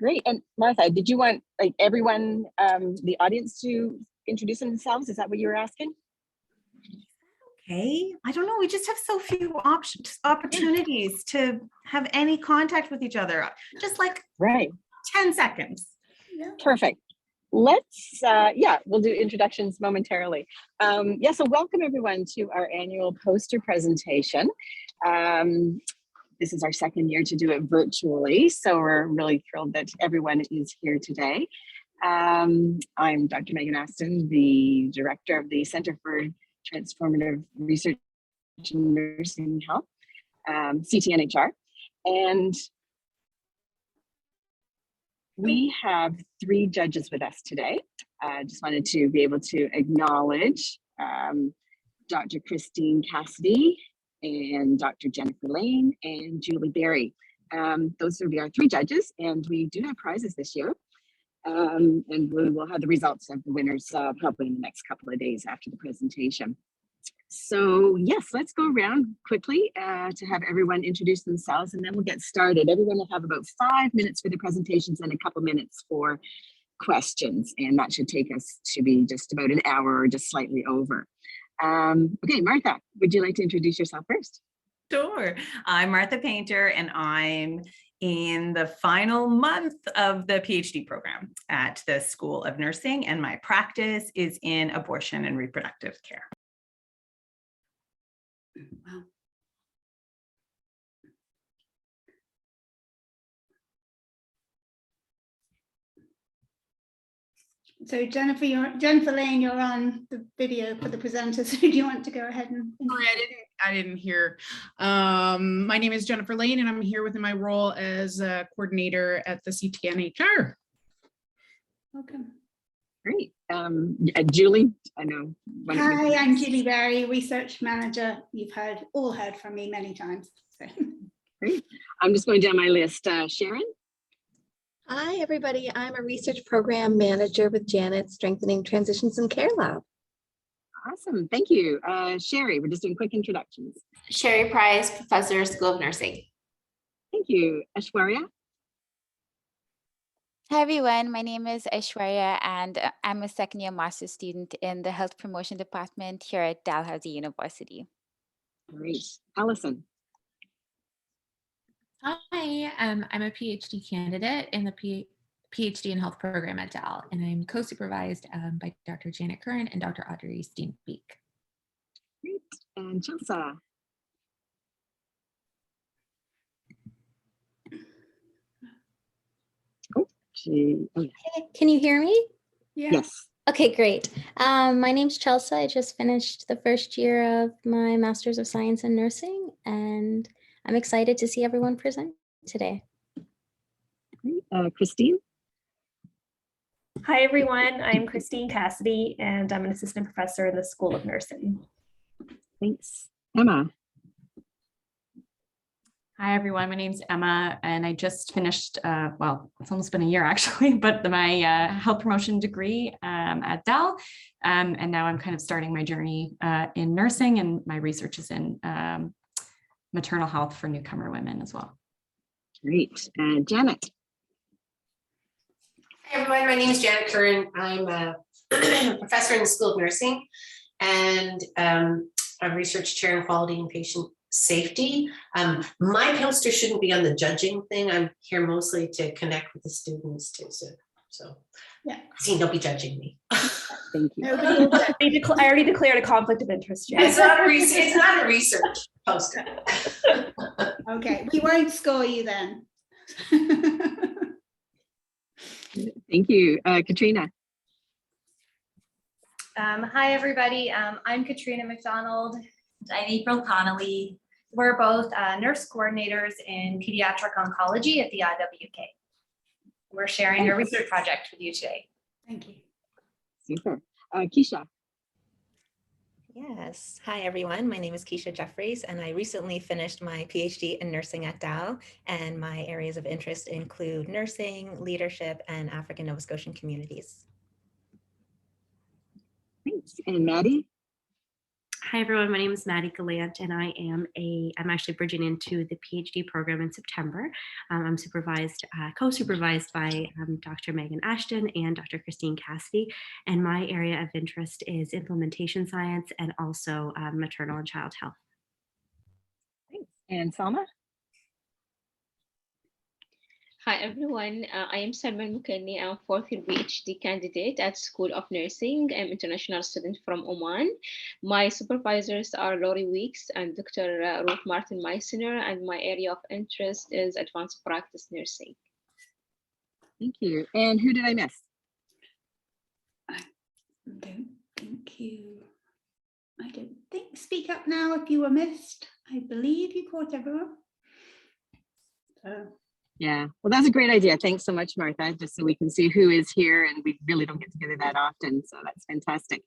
Great. And Martha, did you want like everyone, the audience to introduce themselves? Is that what you were asking? Okay, I don't know. We just have so few opportunities to have any contact with each other. Just like 10 seconds. Yeah. Perfect. Let's, we'll do introductions momentarily. So welcome everyone to our annual poster presentation. This is our second year to do it virtually, so we're really thrilled that everyone is here today. I'm Dr. Megan Aston, the director of the Center for Transformative Research in Nursing Health, CTNHR, and we have 3 judges with us today. I just wanted to be able to acknowledge Dr. Christine Cassidy and Dr. Jennifer Lane and Julie Berry. Those will be our 3 judges, and we do have prizes this year. And we will have the results of the winners probably in the next couple of days after the presentation. So yes, let's go around quickly to have everyone introduce themselves, and then we'll get started. Everyone will have about 5 minutes for the presentations and a couple minutes for questions, and that should take us to be just about an hour or just slightly over. Okay, Martha, would you like to introduce yourself first? Sure. I'm Martha Painter, and I'm in the final month of the PhD program at the School of Nursing, and my practice is in abortion and reproductive care. Wow. So Jennifer Lane, you're on the video for the presenters. So do you want to go ahead and? Sorry, I didn't hear. My name is Jennifer Lane, and I'm here within my role as a coordinator at the CTNHR. Welcome. Great. Julie, I know. Hi, I'm Julie Berry, research manager. You've all heard from me many times. So. Great. I'm just going down my list. Sharon. Hi, everybody. I'm a research program manager with Janet, Strengthening Transitions in Care Lab. Awesome. Thank you. Sherry, we're just doing quick introductions. Sherry Price, Professor, School of Nursing. Thank you. Aishwarya. Hi everyone, my name is Aishwarya and I'm a second year master's student in the Health Promotion Department here at Dalhousie University. Great. Allison. Hi, I'm a PhD candidate in the PhD in Health program at Dal, and I'm co-supervised by Dr. Janet Curran and Dr. Audrey Steenbeek. Great. And Chelsea. Can you hear me? Yeah. Yes. Okay, great. My name's Chelsea. I just finished the first year of my Master's of Science in Nursing, and I'm excited to see everyone present today. Great. Christine. Hi, everyone. I'm Christine Cassidy, and I'm an assistant professor in the School of Nursing. Thanks. Emma. Hi, everyone. My name's Emma, and I just finished, well, it's almost been a year actually, but my health promotion degree at Dal. And now I'm kind of starting my journey in nursing, and my research is in maternal health for newcomer women as well. Great. Janet. Hi, everyone. My name is Janet Curran. I'm a professor in the School of Nursing, and I'm research chair in quality and patient safety. My poster shouldn't be on the judging thing. I'm here mostly to connect with the students too. So yeah. See, don't be judging me. Thank you. I already declared a conflict of interest. It's not a research poster. Okay, we won't score you then. Thank you. Katrina. Hi, everybody. I'm Katrina McDonald. I'm April Connolly. We're both nurse coordinators in pediatric oncology at the IWK. We're sharing our research project with you today. Thank you. Super. Keisha. Yes. Hi, everyone. My name is Keisha Jeffries, and I recently finished my PhD in nursing at Dal, and my areas of interest include nursing, leadership, and African Nova Scotian communities. Thanks. And Maddie? Hi everyone, my name is Maddie Gallant and I'm actually bridging into the PhD program in September. I'm co-supervised by Dr. Megan Ashton and Dr. Christine Cassidy, and my area of interest is implementation science and also maternal and child health. Thanks. And Salma? Hi everyone, I am Salman Mukanni. I'm fourth year PhD candidate at School of Nursing. I'm international student from Oman. My supervisors are Laurie Weeks and Dr. Ruth Martin Meissner, and my area of interest is advanced practice nursing. Thank you. And who did I miss? I don't think, speak up now if you were missed. I believe you caught everyone. Yeah, well, that's a great idea. Thanks so much, Martha, just so we can see who is here, and we really don't get together that often, so that's fantastic.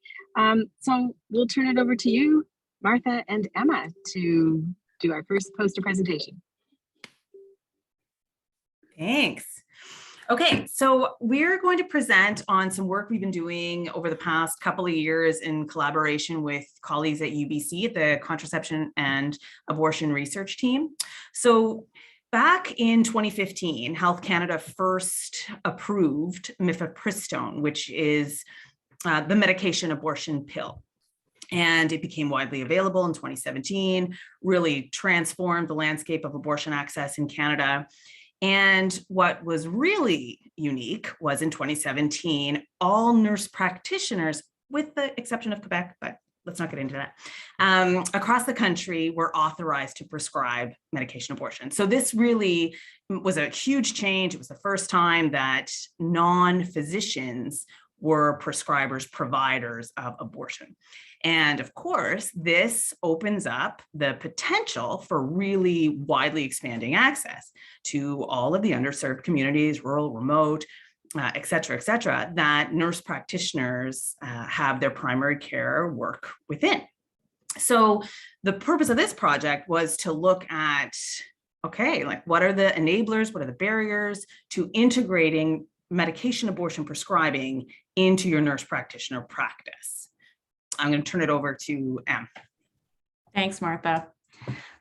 So we'll turn it over to you, Martha and Emma, to do our first poster presentation. Thanks. Okay, so we're going to present on some work we've been doing over the past couple of years in collaboration with colleagues at UBC, the Contraception and Abortion Research Team. So back in 2015, Health Canada first approved mifepristone, which is the medication abortion pill. And it became widely available in 2017, really transformed the landscape of abortion access in Canada. And what was really unique was in 2017, all nurse practitioners, with the exception of Quebec, but let's not get into that, across the country were authorized to prescribe medication abortion. So this really was a huge change. It was the first time that non-physicians were prescribers, providers of abortion. And of course, this opens up the potential for really widely expanding access to all of the underserved communities, rural, remote, et cetera, that nurse practitioners have their primary care work within. So the purpose of this project was to look at, okay, like what are the enablers, what are the barriers to integrating medication abortion prescribing into your nurse practitioner practice. I'm going to turn it over to Em. Thanks, Martha.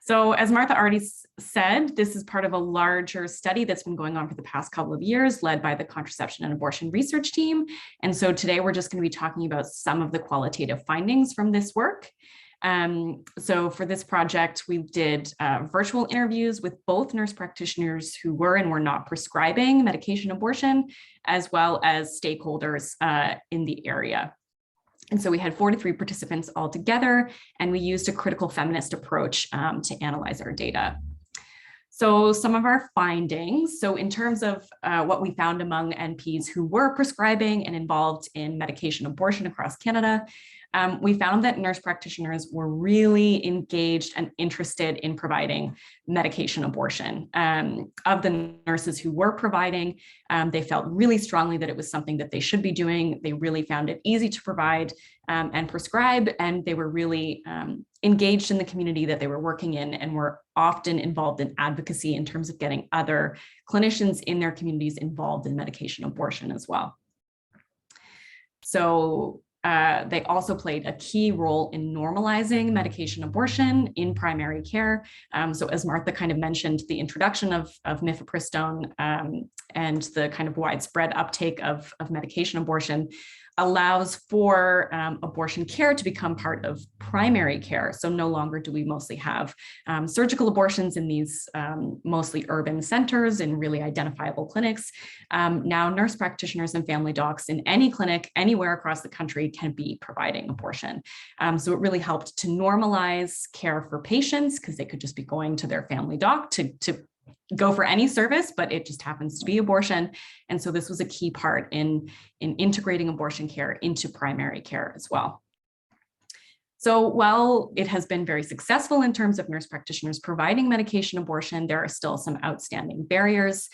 So as Martha already said, this is part of a larger study that's been going on for the past couple of years, led by the Contraception and Abortion Research Team. And so today we're just going to be talking about some of the qualitative findings from this work. So for this project, we did virtual interviews with both nurse practitioners who were and were not prescribing medication abortion, as well as stakeholders in the area. And so we had 43 participants all together, and we used a critical feminist approach to analyze our data. So some of our findings, so in terms of what we found among NPs who were prescribing and involved in medication abortion across Canada, we found that nurse practitioners were really engaged and interested in providing medication abortion. Of the nurses who were providing, they felt really strongly that it was something that they should be doing. They really found it easy to provide and prescribe, and they were really engaged in the community that they were working in, and were often involved in advocacy in terms of getting other clinicians in their communities involved in medication abortion as well. So they also played a key role in normalizing medication abortion in primary care. So as Martha kind of mentioned, the introduction of mifepristone and the kind of widespread uptake of medication abortion allows for abortion care to become part of primary care. So no longer do we mostly have surgical abortions in these mostly urban centers in really identifiable clinics. Now nurse practitioners and family docs in any clinic anywhere across the country can be providing abortion. So it really helped to normalize care for patients, because they could just be going to their family doc to go for any service, but it just happens to be abortion. And so this was a key part in integrating abortion care into primary care as well. So while it has been very successful in terms of nurse practitioners providing medication abortion, there are still some outstanding barriers.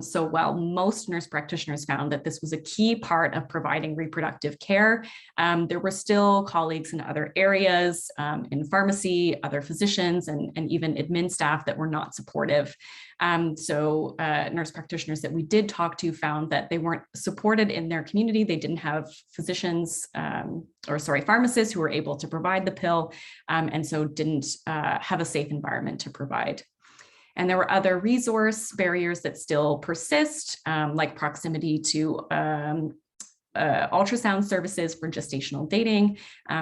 So while most nurse practitioners found that this was a key part of providing reproductive care, there were still colleagues in other areas, in pharmacy, other physicians, and even admin staff that were not supportive. So nurse practitioners that we did talk to found that they weren't supported in their community. They didn't have physicians, pharmacists who were able to provide the pill, and so didn't have a safe environment to provide. And there were other resource barriers that still persist, like proximity to ultrasound services for gestational dating,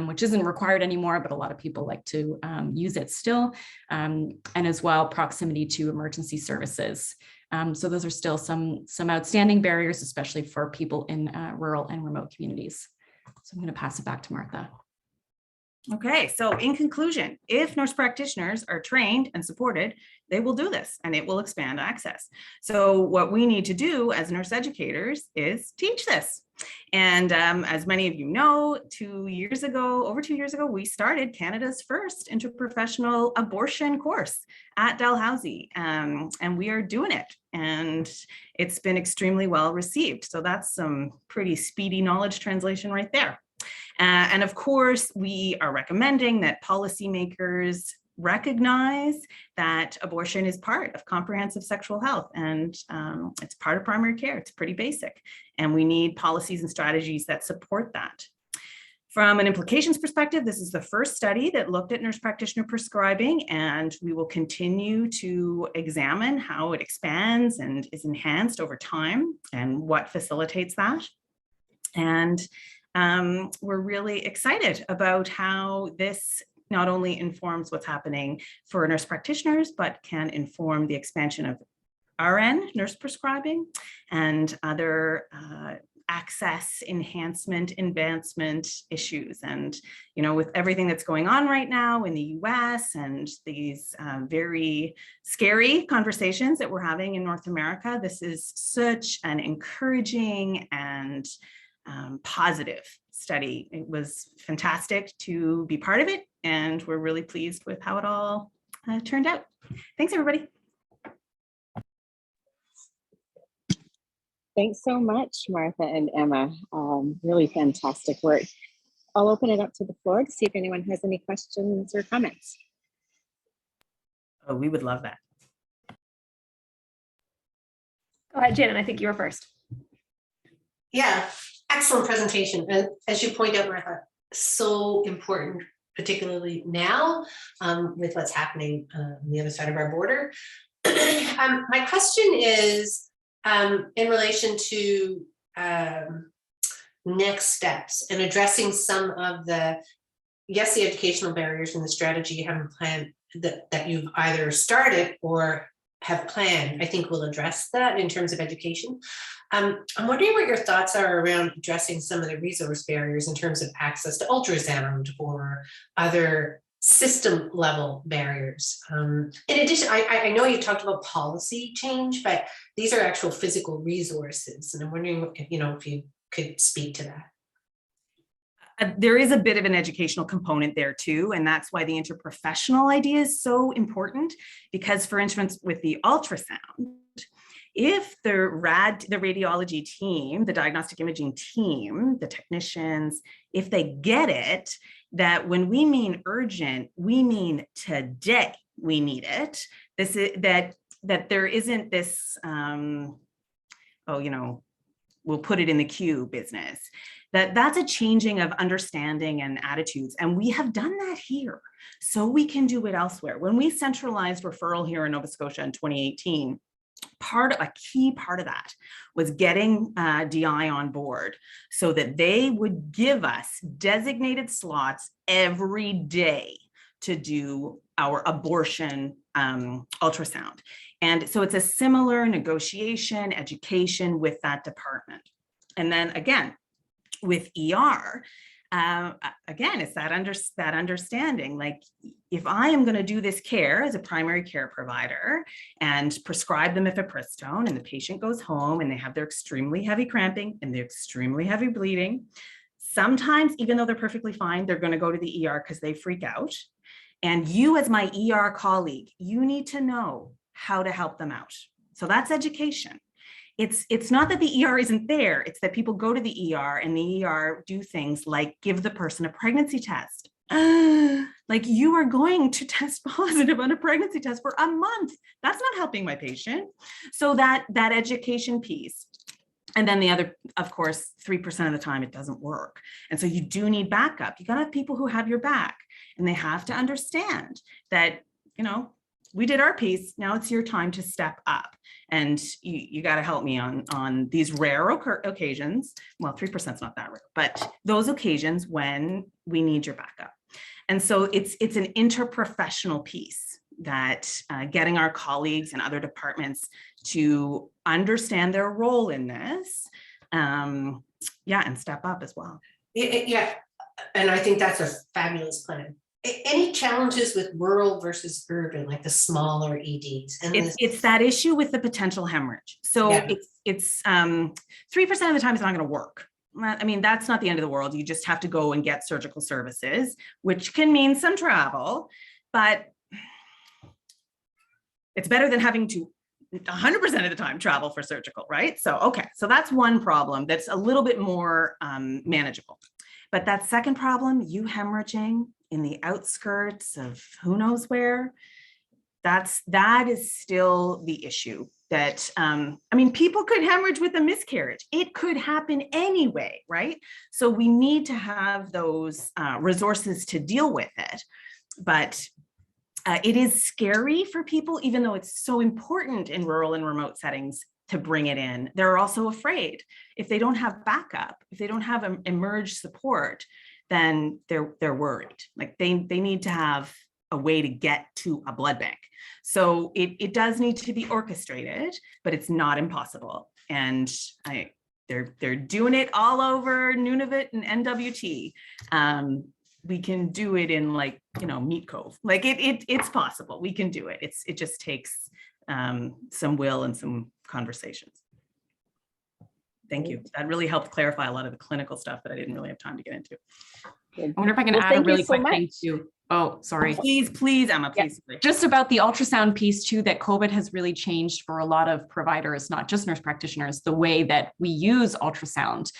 which isn't required anymore, but a lot of people like to use it still, and as well proximity to emergency services. So those are still some outstanding barriers, especially for people in rural and remote communities. So I'm going to pass it back to Martha. Okay, so in conclusion, if nurse practitioners are trained and supported, they will do this and it will expand access. So what we need to do as nurse educators is teach this. And as many of you know, over 2 years ago, we started Canada's first interprofessional abortion course at Dalhousie, and we are doing it. And it's been extremely well received. So that's some pretty speedy knowledge translation right there. And of course, we are recommending that policymakers recognize that abortion is part of comprehensive sexual health, and it's part of primary care. It's pretty basic, and we need policies and strategies that support that. From an implications perspective, this is the first study that looked at nurse practitioner prescribing, and we will continue to examine how it expands and is enhanced over time and what facilitates that. And we're really excited about how this not only informs what's happening for nurse practitioners, but can inform the expansion of RN nurse prescribing and other access enhancement, advancement issues. And, you know, with everything that's going on right now in the US and these very scary conversations that we're having in North America, this is such an encouraging and positive study. It was fantastic to be part of it, and we're really pleased with how it all turned out. Thanks, everybody. Thanks so much, Martha and Emma. Really fantastic work. I'll open it up to the floor to see if anyone has any questions or comments. Oh, we would love that. Go ahead, Jen, I think you were first. Yeah, excellent presentation. And as you point out, Martha, so important, particularly now with what's happening on the other side of our border. My question is in relation to next steps and addressing some of the educational barriers and the strategy you haven't planned that you've either started or have planned. I think we'll address that in terms of education. I'm wondering what your thoughts are around addressing some of the resource barriers in terms of access to ultrasound or other system level barriers. In addition, I know you talked about policy change, but these are actual physical resources. And I'm wondering if you could speak to that. There is a bit of an educational component there too, and that's why the interprofessional idea is so important, because for instance, with the ultrasound, if the radiology team, the diagnostic imaging team, the technicians, if they get it, that when we mean urgent, we mean today we need it. This is that there isn't this, we'll put it in the queue business. That's a changing of understanding and attitudes. And we have done that here, so we can do it elsewhere. When we centralized referral here in Nova Scotia in 2018, a key part of that was getting DI on board so that they would give us designated slots every day to do our abortion ultrasound. And so it's a similar negotiation, education with that department. And then again, with ER, again, it's that understanding, like if I am going to do this care as a primary care provider and prescribe them mifepristone and the patient goes home and they have their extremely heavy cramping and their extremely heavy bleeding, sometimes even though they're perfectly fine, they're going to go to the ER because they freak out. And you as my ER colleague, you need to know how to help them out. So that's education. It's not that the ER isn't there. It's that people go to the ER and the ER do things like give the person a pregnancy test. Like, you are going to test positive on a pregnancy test for a month. That's not helping my patient. So that education piece. And then the other, of course, 3% of the time it doesn't work. And so you do need backup. You got to have people who have your back, and they have to understand that, you know, we did our piece. Now it's your time to step up. And you got to help me on these rare occasions. Well, 3% is not that rare, but those occasions when we need your backup. And so it's an interprofessional piece that getting our colleagues and other departments to understand their role in this, and step up as well. Yeah, and I think that's a fabulous plan. Any challenges with rural versus urban, like the smaller EDs? And it's that issue with the potential hemorrhage. So yeah. it's 3% of the time it's not going to work. I mean, that's not the end of the world. You just have to go and get surgical services, which can mean some travel, but it's better than having to 100% of the time travel for surgical, right? So, okay, so that's one problem that's a little bit more manageable. But that second problem, you hemorrhaging in the outskirts of who knows where, that is still the issue. That, I mean, people could hemorrhage with a miscarriage. It could happen anyway, right? So we need to have those resources to deal with it. But it is scary for people, even though it's so important in rural and remote settings to bring it in. They're also afraid. If they don't have backup, if they don't have emerge support, then they're worried. Like they need to have a way to get to a blood bank. So it does need to be orchestrated, but it's not impossible. And they're doing it all over Nunavut and NWT. We can do it in, like, you know, Meat Cove. Like it's possible. We can do it. It just takes some will and some conversations. Thank you. That really helped clarify a lot of the clinical stuff that I didn't really have time to get into. I wonder if I can add a really quick thing too. Oh, sorry. Please, Emma, please. Yeah. Just about the ultrasound piece too, that COVID has really changed for a lot of providers, not just nurse practitioners, the way that we use ultrasound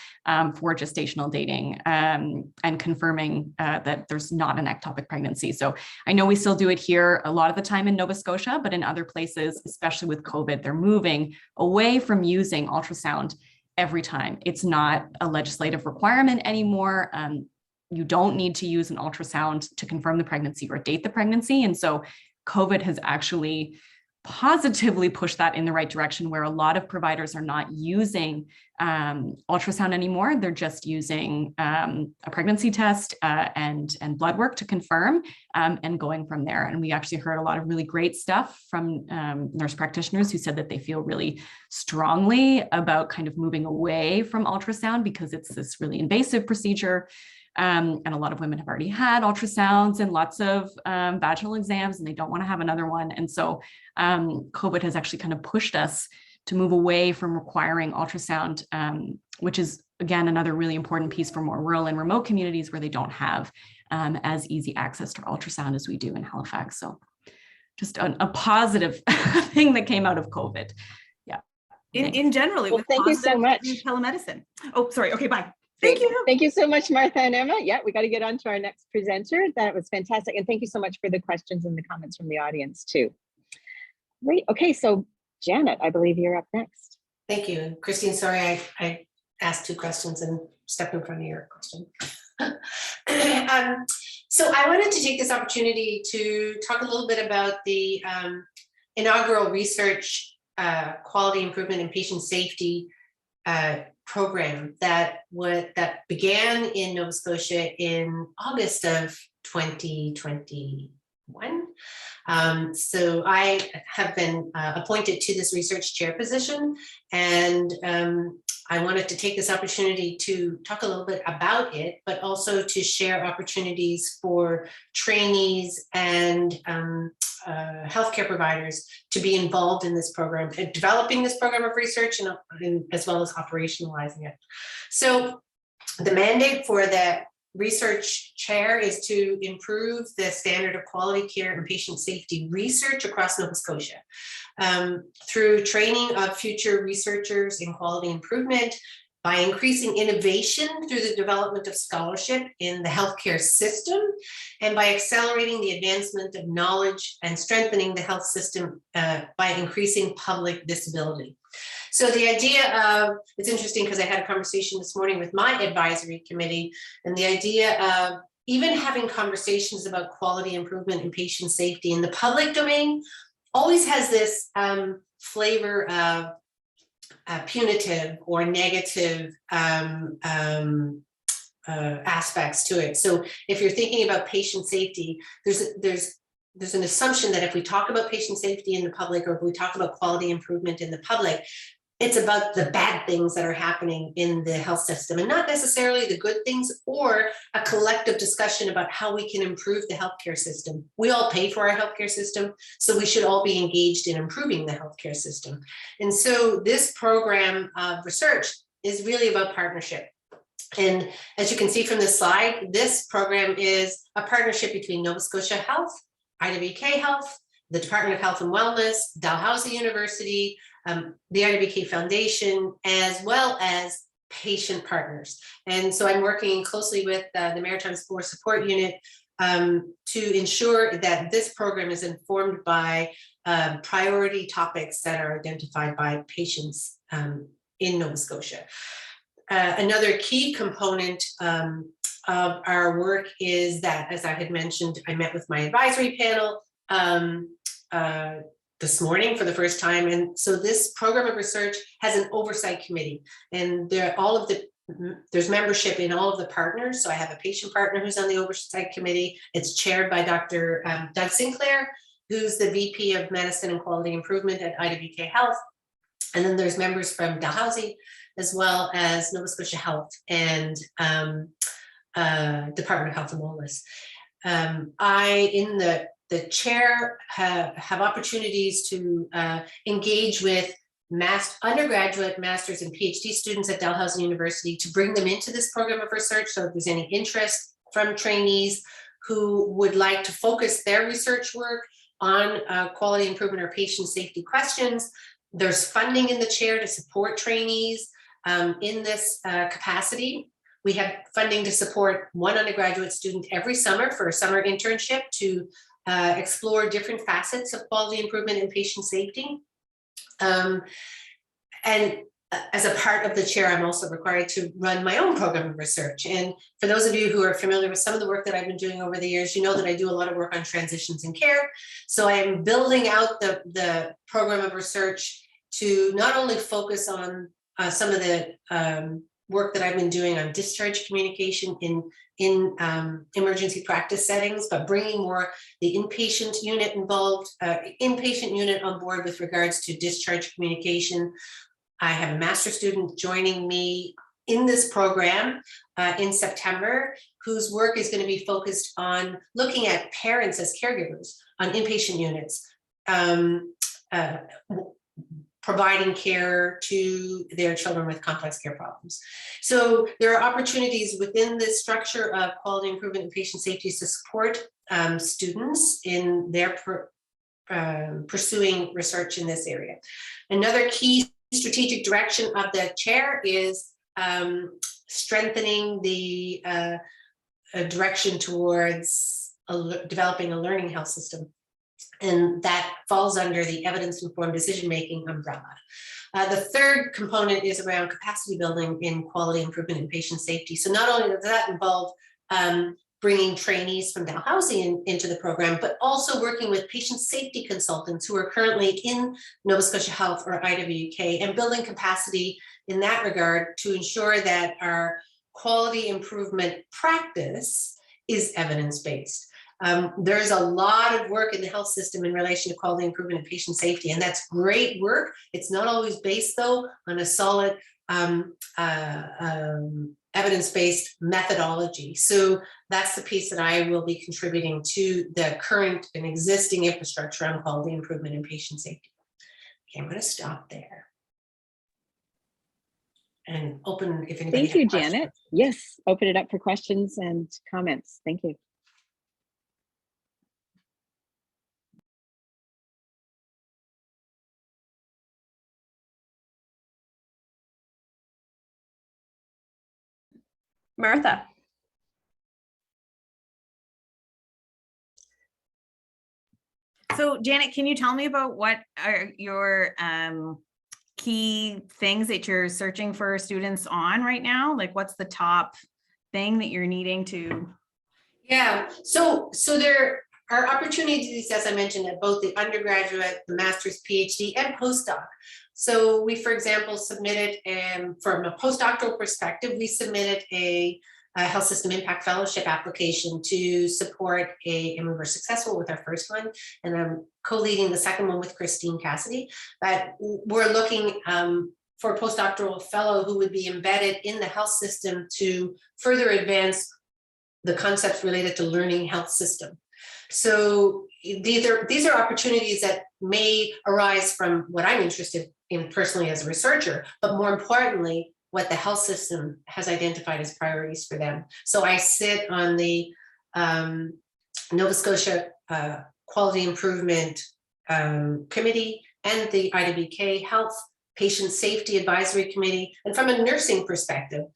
for gestational dating and confirming that there's not an ectopic pregnancy. So I know we still do it here a lot of the time in Nova Scotia, but in other places, especially with COVID, they're moving away from using ultrasound every time. It's not a legislative requirement anymore. You don't need to use an ultrasound to confirm the pregnancy or date the pregnancy. And so COVID has actually positively pushed that in the right direction, where a lot of providers are not using ultrasound anymore. They're just using a pregnancy test and blood work to confirm and going from there. And we actually heard a lot of really great stuff from nurse practitioners who said that they feel really strongly about kind of moving away from ultrasound because it's this really invasive procedure. And a lot of women have already had ultrasounds and lots of vaginal exams, and they don't want to have another one. And so COVID has actually kind of pushed us to move away from requiring ultrasound, which is, again, another really important piece for more rural and remote communities where they don't have as easy access to ultrasound as we do in Halifax. So just a positive thing that came out of COVID. Yeah. In general, it was thank you so much. Telemedicine. Oh, sorry. Okay, bye. Thank you. Thank you so much, Martha and Emma. Yeah, we got to get on to our next presenter. That was fantastic. And thank you so much for the questions and the comments from the audience too. Great. Okay, so Janet, I believe you're up next. Thank you. Christine, sorry, I asked two questions and stepped in front of your question. So I wanted to take this opportunity to talk a little bit about the inaugural research quality improvement and patient safety program that began in Nova Scotia in August of 2021. So I have been appointed to this research chair position, and I wanted to take this opportunity to talk a little bit about it, but also to share opportunities for trainees and healthcare providers to be involved in this program, developing this program of research and as well as operationalizing it. So the mandate for the research chair is to improve the standard of quality care and patient safety research across Nova Scotia through training of future researchers in quality improvement, by increasing innovation through the development of scholarship in the healthcare system, and by accelerating the advancement of knowledge and strengthening the health system by increasing public visibility. So the idea of, it's interesting because I had a conversation this morning with my advisory committee, and the idea of even having conversations about quality improvement and patient safety in the public domain always has this flavor of punitive or negative aspects to it. So if you're thinking about patient safety, there's an assumption that if we talk about patient safety in the public, or if we talk about quality improvement in the public, it's about the bad things that are happening in the health system and not necessarily the good things, or a collective discussion about how we can improve the healthcare system. We all pay for our healthcare system, so we should all be engaged in improving the healthcare system. And so this program of research is really about partnership. And as you can see from this slide, this program is a partnership between Nova Scotia Health, IWK Health, the Department of Health and Wellness, Dalhousie University, the IWK Foundation, as well as patient partners. And so I'm working closely with the Maritime Sport Support Unit to ensure that this program is informed by priority topics that are identified by patients in Nova Scotia. Another key component of our work is that, as I had mentioned, I met with my advisory panel this morning for the first time. And so this program of research has an oversight committee, and there's membership in all of the partners. So I have a patient partner who's on the oversight committee. It's chaired by Dr. Doug Sinclair, who's the VP of Medicine and Quality Improvement at IWK Health. And then there's members from Dalhousie, as well as Nova Scotia Health and Department of Health and Wellness. I, in the chair, have opportunities to engage with undergraduate, master's, and PhD students at Dalhousie University to bring them into this program of research. So if there's any interest from trainees who would like to focus their research work on quality improvement or patient safety questions, there's funding in the chair to support trainees in this capacity. We have funding to support one undergraduate student every summer for a summer internship to explore different facets of quality improvement and patient safety. And as a part of the chair, I'm also required to run my own program of research. And for those of you who are familiar with some of the work that I've been doing over the years, you know that I do a lot of work on transitions in care. So I am building out the program of research to not only focus on some of the work that I've been doing on discharge communication in emergency practice settings, but bringing more the inpatient unit involved, inpatient unit on board with regards to discharge communication. I have a master's student joining me in this program in September, whose work is going to be focused on looking at parents as caregivers on inpatient units, providing care to their children with complex care problems. So there are opportunities within this structure of quality improvement and patient safety to support students in their pursuing research in this area. Another key strategic direction of the chair is strengthening the direction towards developing a learning health system. And that falls under the evidence-informed decision-making umbrella. The third component is around capacity building in quality improvement and patient safety. So not only does that involve bringing trainees from Dalhousie into the program, but also working with patient safety consultants who are currently in Nova Scotia Health or IWK, and building capacity in that regard to ensure that our quality improvement practice is evidence-based. There's a lot of work in the health system in relation to quality improvement and patient safety, and that's great work. It's not always based, though, on a solid evidence-based methodology. So that's the piece that I will be contributing to the current and existing infrastructure on quality improvement and patient safety. Okay, I'm going to stop there. and open if anybody Thank you, has questions. Janet. Yes, open it up for questions and comments. Thank you. Martha. So Janet, can you tell me about what are your key things that you're searching for students on right now? Like what's the top thing that you're needing to? Yeah, so there are opportunities, as I mentioned, at both the undergraduate, the master's, PhD, and postdoc. So we, for example, submitted, from a postdoctoral perspective, we submitted a health system impact fellowship application to support and we were successful with our first one, and I'm co-leading the second one with Christine Cassidy. But we're looking for a postdoctoral fellow who would be embedded in the health system to further advance the concepts related to learning health system. So these are opportunities that may arise from what I'm interested in personally as a researcher, but more importantly, what the health system has identified as priorities for them. So I sit on the Nova Scotia Quality Improvement Committee and the IWK Health Patient Safety Advisory Committee. And from a nursing perspective,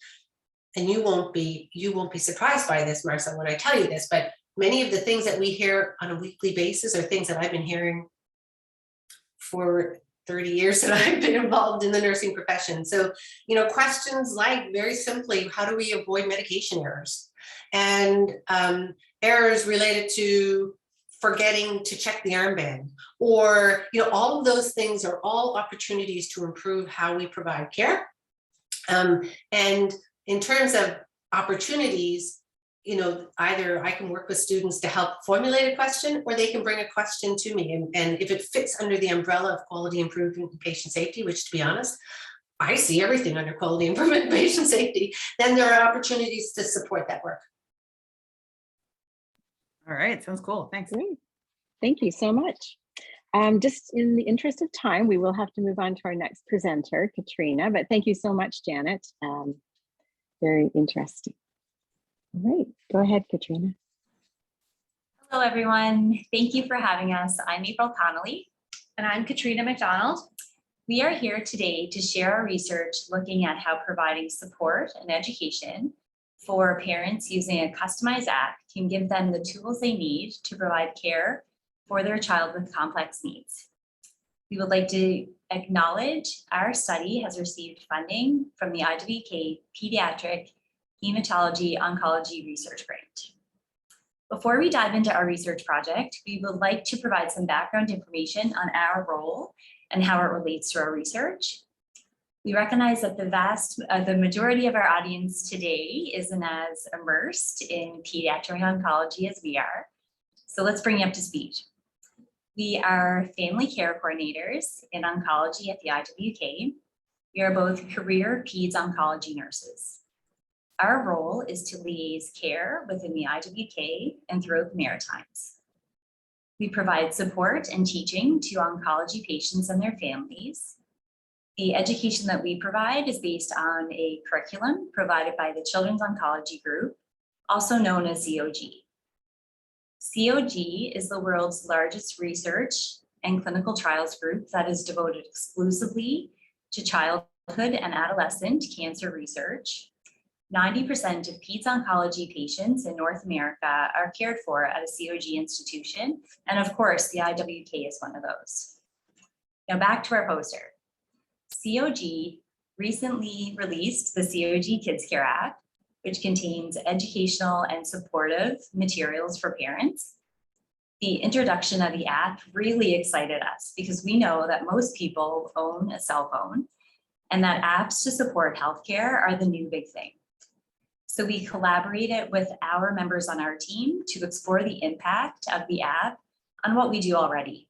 and you won't be surprised by this, Marcel, when I tell you this, but many of the things that we hear on a weekly basis are things that I've been hearing for 30 years that I've been involved in the nursing profession. So, you know, questions like, very simply, how do we avoid medication errors? And errors related to forgetting to check the armband, or, you know, all of those things are all opportunities to improve how we provide care. And in terms of opportunities, you know, either I can work with students to help formulate a question, or they can bring a question to me. And if it fits under the umbrella of quality improvement and patient safety, which, to be honest, I see everything under quality improvement and patient safety, then there are opportunities to support that work. All right, sounds cool. Thanks. Great. Thank you so much. Just in the interest of time, we will have to move on to our next presenter, Katrina, but thank you so much, Janet. Very interesting. All right, go ahead, Katrina. Hello, everyone. Thank you for having us. I'm April Connolly. And I'm Katrina McDonald. We are here today to share our research looking at how providing support and education for parents using a customized app can give them the tools they need to provide care for their child with complex needs. We would like to acknowledge our study has received funding from the IWK Pediatric Hematology Oncology Research Grant. Before we dive into our research project, we would like to provide some background information on our role and how it relates to our research. We recognize that the majority of our audience today isn't as immersed in pediatric oncology as we are. So let's bring you up to speed. We are family care coordinators in oncology at the IWK. We are both career peds oncology nurses. Our role is to liaise care within the IWK and throughout the Maritimes. We provide support and teaching to oncology patients and their families. The education that we provide is based on a curriculum provided by the Children's Oncology Group, also known as COG. COG is the world's largest research and clinical trials group that is devoted exclusively to childhood and adolescent cancer research. 90% of peds oncology patients in North America are cared for at a COG institution. And of course, the IWK is one of those. Now back to our poster. COG recently released the COG Kids Care app, which contains educational and supportive materials for parents. The introduction of the app really excited us because we know that most people own a cell phone and that apps to support healthcare are the new big thing. So we collaborated with our members on our team to explore the impact of the app on what we do already.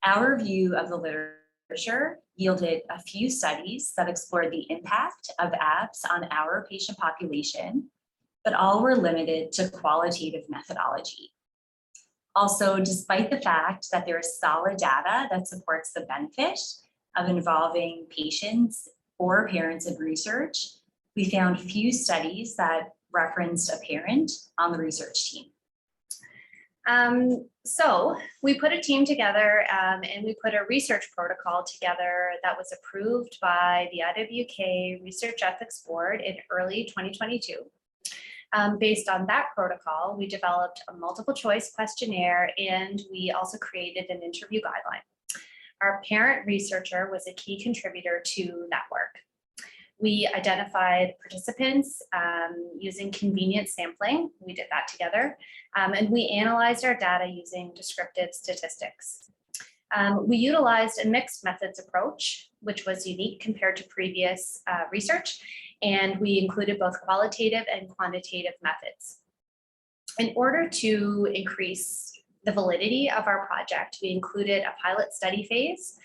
Our review of the literature yielded a few studies that explored the impact of apps on our patient population, but all were limited to qualitative methodology. Also, despite the fact that there is solid data that supports the benefit of involving patients or parents in research, we found few studies that referenced a parent on the research team. So we put a team together and we put a research protocol together that was approved by the IWK Research Ethics Board in early 2022. Based on that protocol, we developed a multiple choice questionnaire and we also created an interview guideline. Our parent researcher was a key contributor to that work. We identified participants using convenient sampling. We did that together. And we analyzed our data using descriptive statistics. We utilized a mixed methods approach, which was unique compared to previous research. And we included both qualitative and quantitative methods. In order to increase the validity of our project, we included a pilot study phase.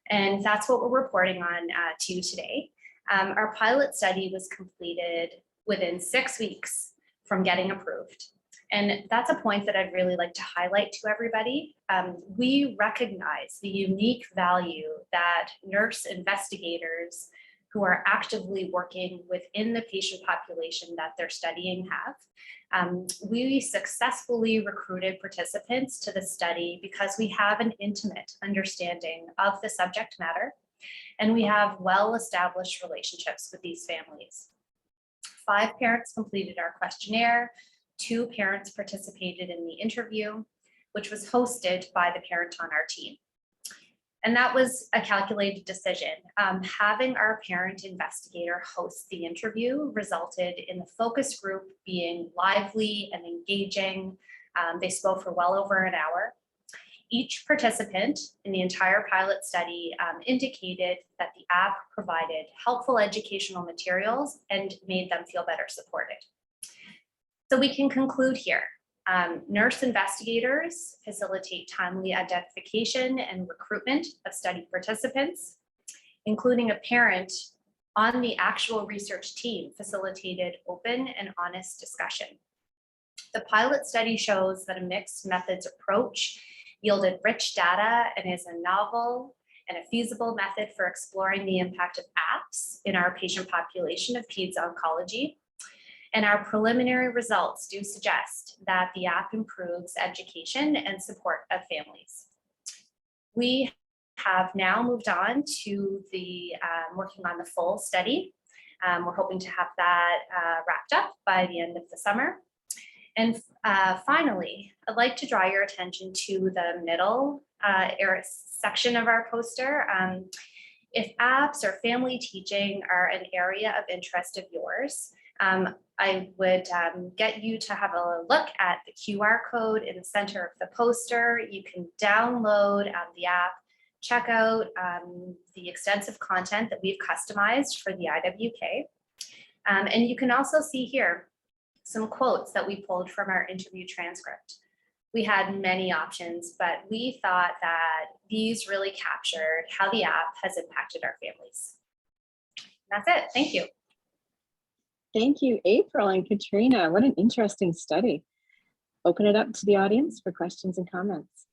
And that's what we're reporting on to you today. Our pilot study was completed within 6 weeks from getting approved. And that's a point that I'd really like to highlight to everybody. We recognize the unique value that nurse investigators who are actively working within the patient population that they're studying have. We successfully recruited participants to the study because we have an intimate understanding of the subject matter. And we have well-established relationships with these families. 5 parents completed our questionnaire, 2 parents participated in the interview, which was hosted by the parent on our team. And that was a calculated decision. Having our parent investigator host the interview resulted in the focus group being lively and engaging. They spoke for well over an hour. Each participant in the entire pilot study indicated that the app provided helpful educational materials and made them feel better supported. So we can conclude here. Nurse investigators facilitate timely identification and recruitment of study participants, including a parent on the actual research team facilitated open and honest discussion. The pilot study shows that a mixed methods approach yielded rich data and is a novel and a feasible method for exploring the impact of apps in our patient population of peds oncology. And our preliminary results do suggest that the app improves education and support of families. We have now moved on to the working on the full study. We're hoping to have that wrapped up by the end of the summer. And finally, I'd like to draw your attention to the middle section of our poster. If apps or family teaching are an area of interest of yours, I would get you to have a look at the QR code in the center of the poster. You can download the app, check out the extensive content that we've customized for the IWK. And you can also see here some quotes that we pulled from our interview transcript. We had many options, but we thought that these really captured how the app has impacted our families. That's it. Thank you. Thank you, April and Katrina. What an interesting study. Open it up to the audience for questions and comments.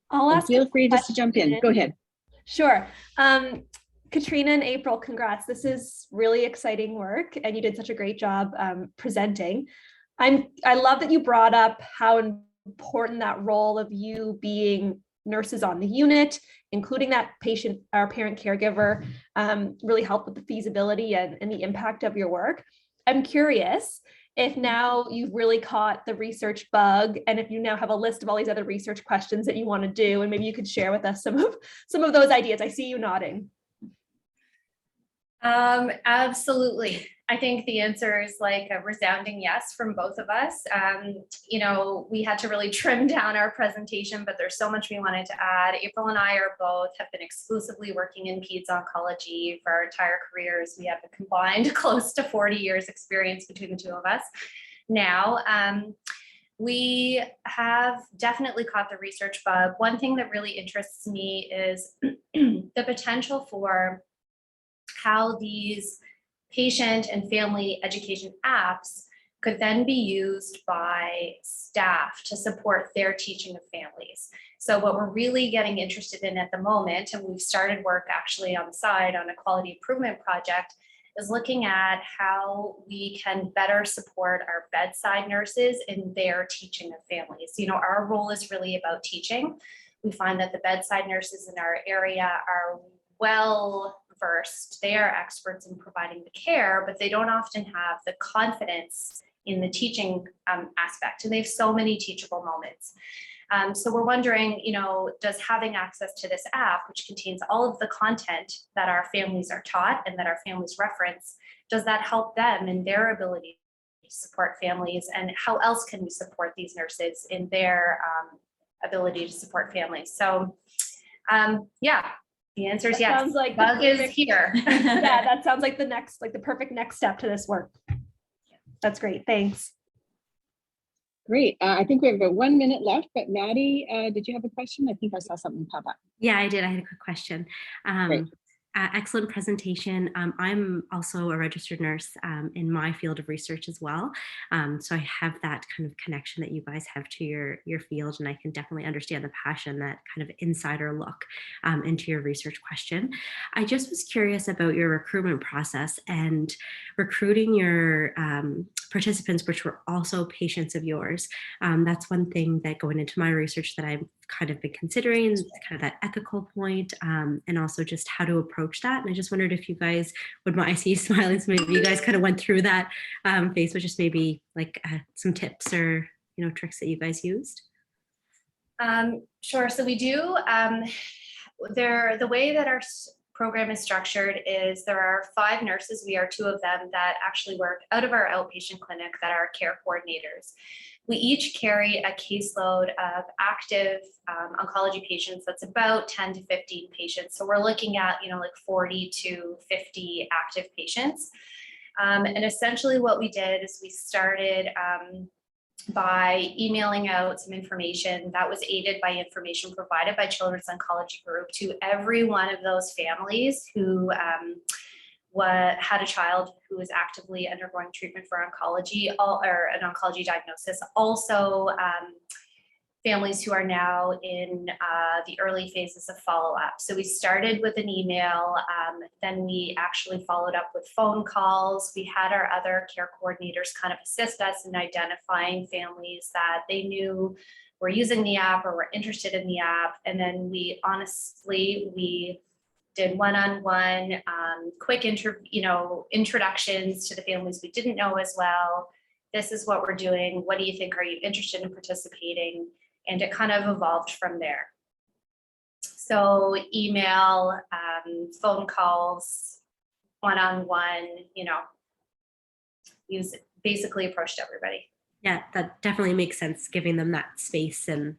I'll ask. Feel free just to jump in. Go ahead. Sure. Katrina and April, congrats. This is really exciting work and you did such a great job presenting. I love that you brought up how important that role of you being nurses on the unit, including that patient or parent caregiver, really helped with the feasibility and the impact of your work. I'm curious if now you've really caught the research bug and if you now have a list of all these other research questions that you want to do, and maybe you could share with us some of those ideas. I see you nodding. Absolutely. I think the answer is like a resounding yes from both of us. You know, we had to really trim down our presentation, but there's so much we wanted to add. April and I have been exclusively working in peds oncology for our entire careers. We have a combined close to 40 years experience between the two of us. Now, we have definitely caught the research bug. One thing that really interests me is the potential for how these patient and family education apps could then be used by staff to support their teaching of families. So what we're really getting interested in at the moment, and we've started work actually on the side on a quality improvement project, is looking at how we can better support our bedside nurses in their teaching of families. You know, our role is really about teaching. We find that the bedside nurses in our area are well versed. They are experts in providing the care, but they don't often have the confidence in the teaching aspect. And they have so many teachable moments. So we're wondering, you know, does having access to this app, which contains all of the content that our families are taught and that our families reference, does that help them in their ability to support families? And how else can we support these nurses in their ability to support families? So yeah, the answer is yes. Sounds like bug is here. Yeah, that sounds like the perfect next step to this work. That's great. Thanks. Great. I think we have about 1 minute left, but Maddie, did you have a question? I think I saw something pop up. Yeah, I did. I had a quick question. Great. Excellent presentation. I'm also a registered nurse in my field of research as well. So I have that kind of connection that you guys have to your field, and I can definitely understand the passion, that kind of insider look into your research question. I just was curious about your recruitment process and recruiting your participants, which were also patients of yours. That's one thing that going into my research that I've kind of been considering, kind of that ethical point, and also just how to approach that. And I just wondered if you guys would mind, I see you smiling, so maybe you guys kind of went through that phase, but just maybe like some tips or, you know, tricks that you guys used. Sure. So we do, the way that our program is structured is there are 5 nurses. We are 2 of them that actually work out of our outpatient clinic that are care coordinators. We each carry a caseload of active oncology patients. That's about 10 to 15 patients. So we're looking at, you know, like 40 to 50 active patients. And essentially what we did is we started by emailing out some information that was aided by information provided by Children's Oncology Group to every one of those families who had a child who was actively undergoing treatment for oncology or an oncology diagnosis. Also, families who are now in the early phases of follow-up. So we started with an email, then we actually followed up with phone calls. We had our other care coordinators kind of assist us in identifying families that they knew were using the app or were interested in the app. And then we did one-on-one quick introductions to the families we didn't know as well. This is what we're doing. What do you think? Are you interested in participating? And it kind of evolved from there. So email, phone calls, one-on-one, you know, basically approached everybody. Yeah, that definitely makes sense, giving them that space and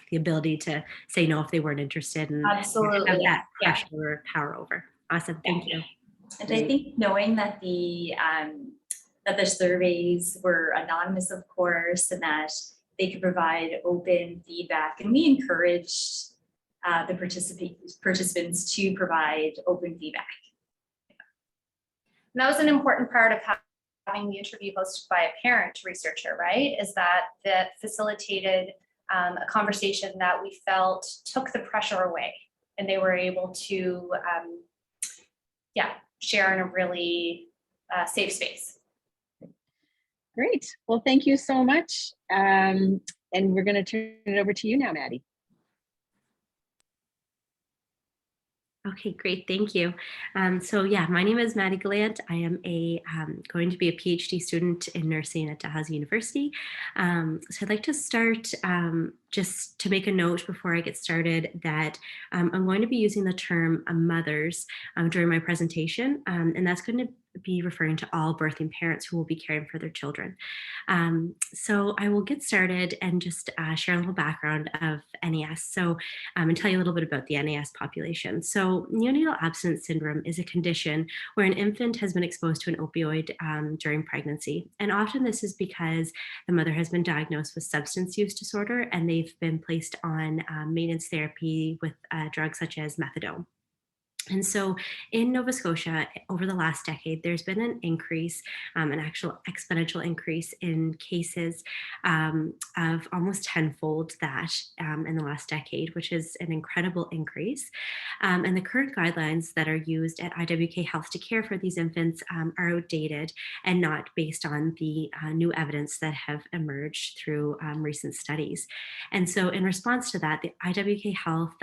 the ability to say no if they weren't interested, and absolutely have that pressure or power over. Awesome, thank you. And I think knowing that the surveys were anonymous, of course, and that they could provide open feedback, and we encouraged the participants to provide open feedback. And that was an important part of having the interview hosted by a parent researcher, right? Is that facilitated a conversation that we felt took the pressure away, and they were able to, share in a really safe space. Great. Well, thank you so much. And we're going to turn it over to you now, Maddie. Okay, great, thank you. So yeah, my name is Maddie Gallant. I am going to be a PhD student in nursing at Dalhousie University. So I'd like to start just to make a note before I get started that I'm going to be using the term mothers during my presentation, and that's going to be referring to all birthing parents who will be caring for their children. So I will get started and just share a little background of NAS. So and tell you a little bit about the NAS population. So neonatal abstinence syndrome is a condition where an infant has been exposed to an opioid during pregnancy. And often this is because the mother has been diagnosed with substance use disorder and they've been placed on maintenance therapy with drugs such as methadone. And so in Nova Scotia, over the last decade, there's been an increase, an actual exponential increase in cases of almost tenfold that in the last decade, which is an incredible increase. And the current guidelines that are used at IWK Health to care for these infants are outdated and not based on the new evidence that have emerged through recent studies. And so in response to that, the IWK Health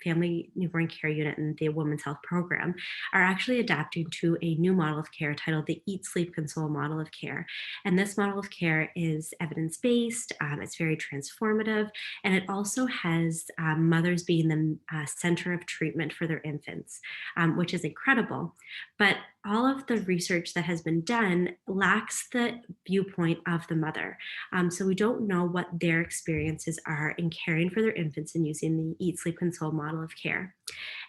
Family Newborn Care Unit and the Women's Health Program are actually adapting to a new model of care titled the Eat, Sleep, Console model of care. And this model of care is evidence-based, it's very transformative, and it also has mothers being the center of treatment for their infants, which is incredible. But all of the research that has been done lacks the viewpoint of the mother. So we don't know what their experiences are in caring for their infants and using the Eat, Sleep, Console model of care.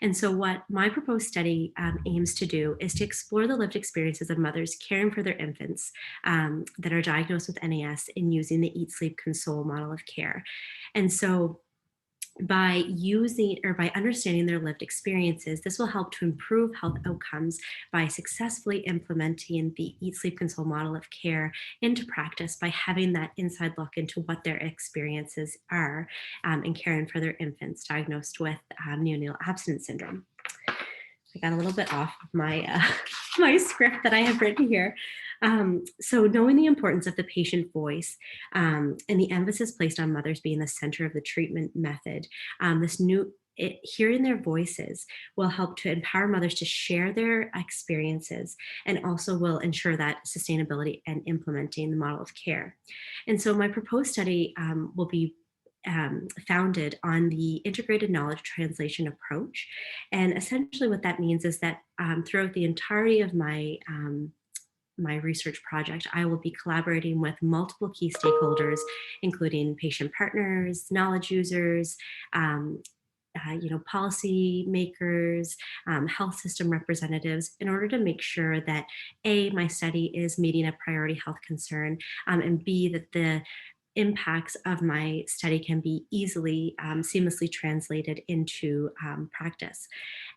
And so what my proposed study aims to do is to explore the lived experiences of mothers caring for their infants that are diagnosed with NAS in using the Eat, Sleep, Console model of care. And so by using or by understanding their lived experiences, this will help to improve health outcomes by successfully implementing the Eat, Sleep, Console model of care into practice by having that inside look into what their experiences are in caring for their infants diagnosed with neonatal abstinence syndrome. I got a little bit off of my my script that I have written here. So knowing the importance of the patient voice and the emphasis placed on mothers being the center of the treatment method, hearing their voices will help to empower mothers to share their experiences and also will ensure that sustainability and implementing the model of care. And so my proposed study will be founded on the integrated knowledge translation approach. And essentially what that means is that throughout the entirety of my my research project, I will be collaborating with multiple key stakeholders, including patient partners, knowledge users, policy makers, health system representatives, in order to make sure that A, my study is meeting a priority health concern, and B, that the impacts of my study can be easily, seamlessly translated into practice.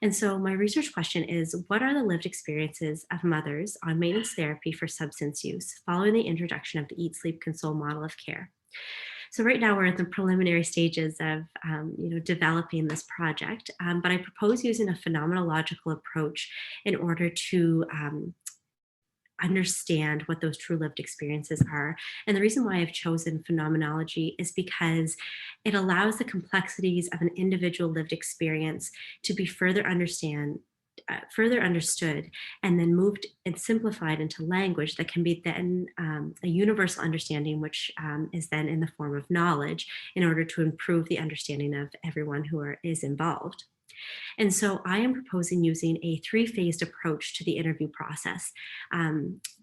And so my research question is, what are the lived experiences of mothers on maintenance therapy for substance use following the introduction of the Eat, Sleep, Console model of care? So right now we're at the preliminary stages of developing this project, but I propose using a phenomenological approach in order to understand what those true lived experiences are. And the reason why I've chosen phenomenology is because it allows the complexities of an individual lived experience to be further understood and then moved and simplified into language that can be then a universal understanding, which is then in the form of knowledge in order to improve the understanding of everyone who is involved. And so I am proposing using a three-phased approach to the interview process.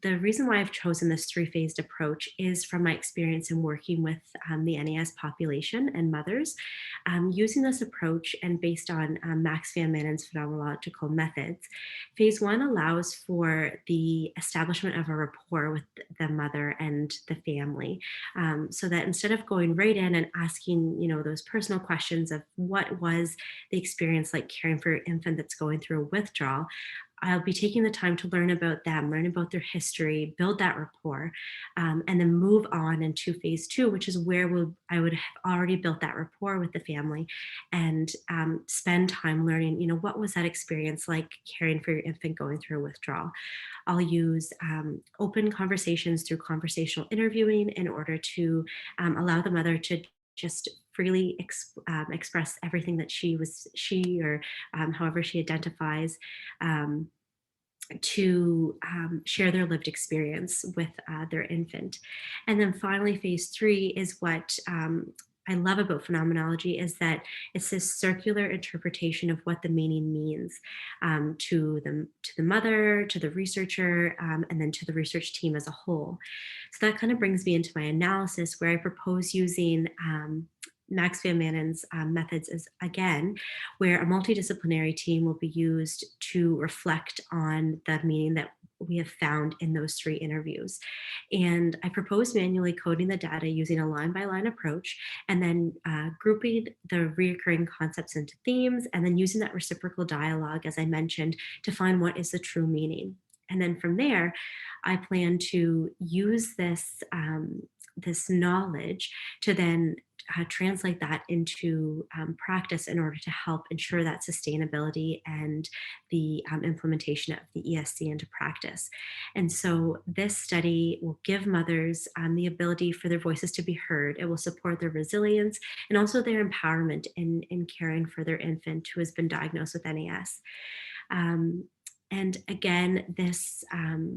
The reason why I've chosen this three-phased approach is from my experience in working with the NAS population and mothers. Using this approach and based on Max van Manen's phenomenological methods, phase one allows for the establishment of a rapport with the mother and the family, so that instead of going right in and asking, those personal questions of what was the experience like caring for your infant that's going through a withdrawal, I'll be taking the time to learn about them, learn about their history, build that rapport, and then move on into phase two, which is where I would have already built that rapport with the family and spend time learning, what was that experience like caring for your infant going through a withdrawal. I'll use open conversations through conversational interviewing in order to allow the mother to just freely express everything that she or however she identifies, to share their lived experience with their infant. And then finally, phase three is what I love about phenomenology, is that it's this circular interpretation of what the meaning means to the mother, to the researcher, and then to the research team as a whole. So that kind of brings me into my analysis, where I propose using Max Van Manen's methods is, again, where a multidisciplinary team will be used to reflect on the meaning that we have found in those 3 interviews. And I propose manually coding the data using a line-by-line approach, and then grouping the reoccurring concepts into themes, and then using that reciprocal dialogue, as I mentioned, to find what is the true meaning. And then from there, I plan to use this, this knowledge to then translate that into practice in order to help ensure that sustainability and the implementation of the ESC into practice. And so this study will give mothers the ability for their voices to be heard. It will support their resilience and also their empowerment in caring for their infant who has been diagnosed with NAS. And again, this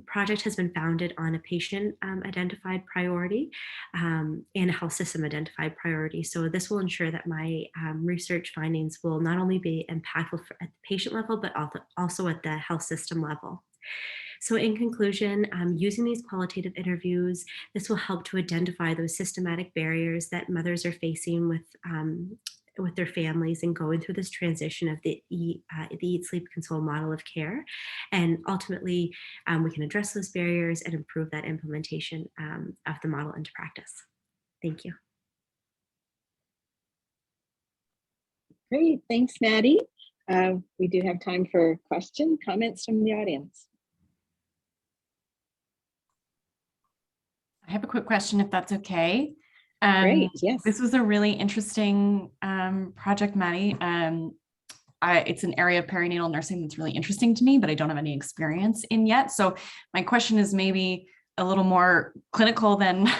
project has been founded on a patient identified priority and a health system identified priority. So this will ensure that my research findings will not only be impactful at the patient level, but also at the health system level. So in conclusion, using these qualitative interviews, this will help to identify those systematic barriers that mothers are facing with their families and going through this transition of the Eat, Sleep, Console model of care. And ultimately, we can address those barriers and improve that implementation of the model into practice. Thank you. Great, thanks, Maddie. We do have time for questions, comments from the audience. I have a quick question, if that's okay. Great, yes. This was a really interesting project, Maddie. It's an area of perinatal nursing that's really interesting to me, but I don't have any experience in yet. So my question is maybe a little more clinical than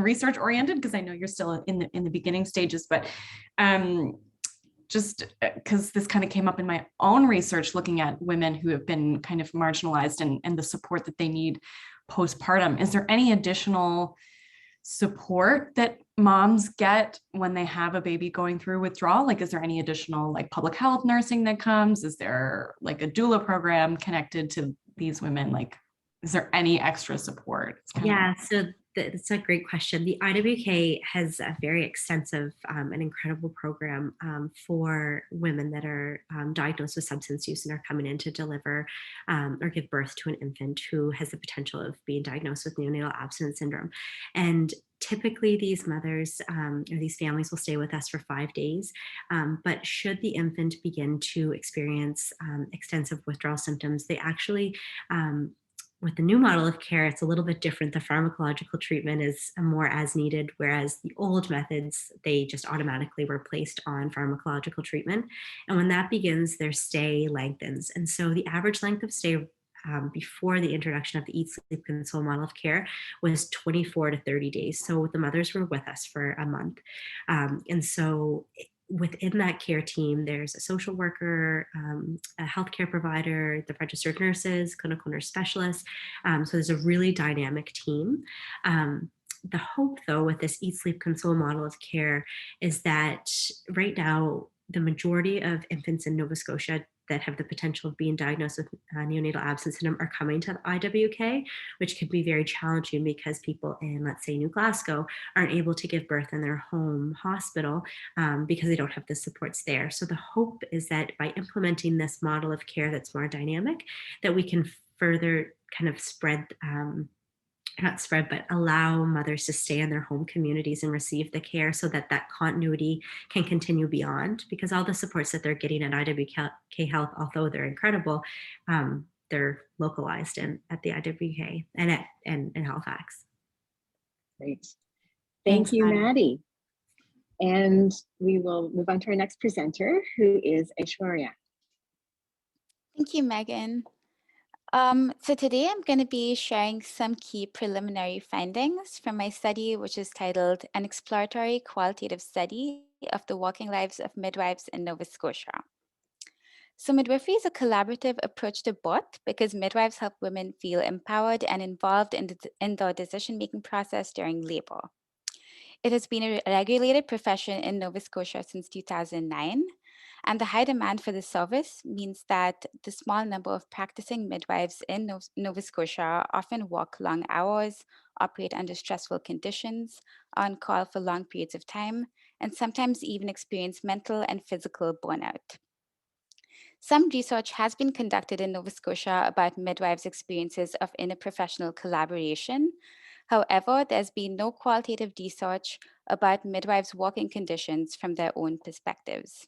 research oriented, because I know you're still in the beginning stages, but just because this kind of came up in my own research, looking at women who have been kind of marginalized and the support that they need postpartum. Is there any additional support that moms get when they have a baby going through withdrawal? Like, is there any additional like public health nursing that comes? Is there like a doula program connected to these women? Like, is there any extra support? Yeah, so that's a great question. The IWK has a very extensive and incredible program for women that are diagnosed with substance use and are coming in to deliver or give birth to an infant who has the potential of being diagnosed with neonatal abstinence syndrome. And typically these mothers or these families will stay with us for 5 days, but should the infant begin to experience extensive withdrawal symptoms, they actually with the new model of care, it's a little bit different. The pharmacological treatment is more as needed, whereas the old methods, they just automatically were placed on pharmacological treatment. And when that begins, their stay lengthens. And so the average length of stay before the introduction of the Eat, Sleep, Console model of care was 24 to 30 days. So the mothers were with us for a month. And so within that care team, there's a social worker, a healthcare provider, the registered nurses, clinical nurse specialists. So there's a really dynamic team. The hope, though, with this Eat, Sleep, Console model of care is that right now, the majority of infants in Nova Scotia that have the potential of being diagnosed with neonatal abstinence syndrome are coming to the IWK, which can be very challenging because people in, let's say, New Glasgow aren't able to give birth in their home hospital because they don't have the supports there. So the hope is that by implementing this model of care that's more dynamic, that we can further kind of spread not spread, but allow mothers to stay in their home communities and receive the care so that that continuity can continue beyond, because all the supports that they're getting at IWK Health, although they're incredible, they're localized at the IWK and in Halifax. Great. Thank you, Maddie. And we will move on to our next presenter, who is Aishwarya. Thank you, Megan. So today I'm going to be sharing some key preliminary findings from my study, which is titled An Exploratory Qualitative Study of the Working Lives of Midwives in Nova Scotia. So midwifery is a collaborative approach to birth because midwives help women feel empowered and involved in the decision-making process during labor. It has been a regulated profession in Nova Scotia since 2009. And the high demand for the service means that the small number of practicing midwives in Nova Scotia often work long hours, operate under stressful conditions, are on call for long periods of time, and sometimes even experience mental and physical burnout. Some research has been conducted in Nova Scotia about midwives' experiences of interprofessional collaboration. However, there's been no qualitative research about midwives' working conditions from their own perspectives.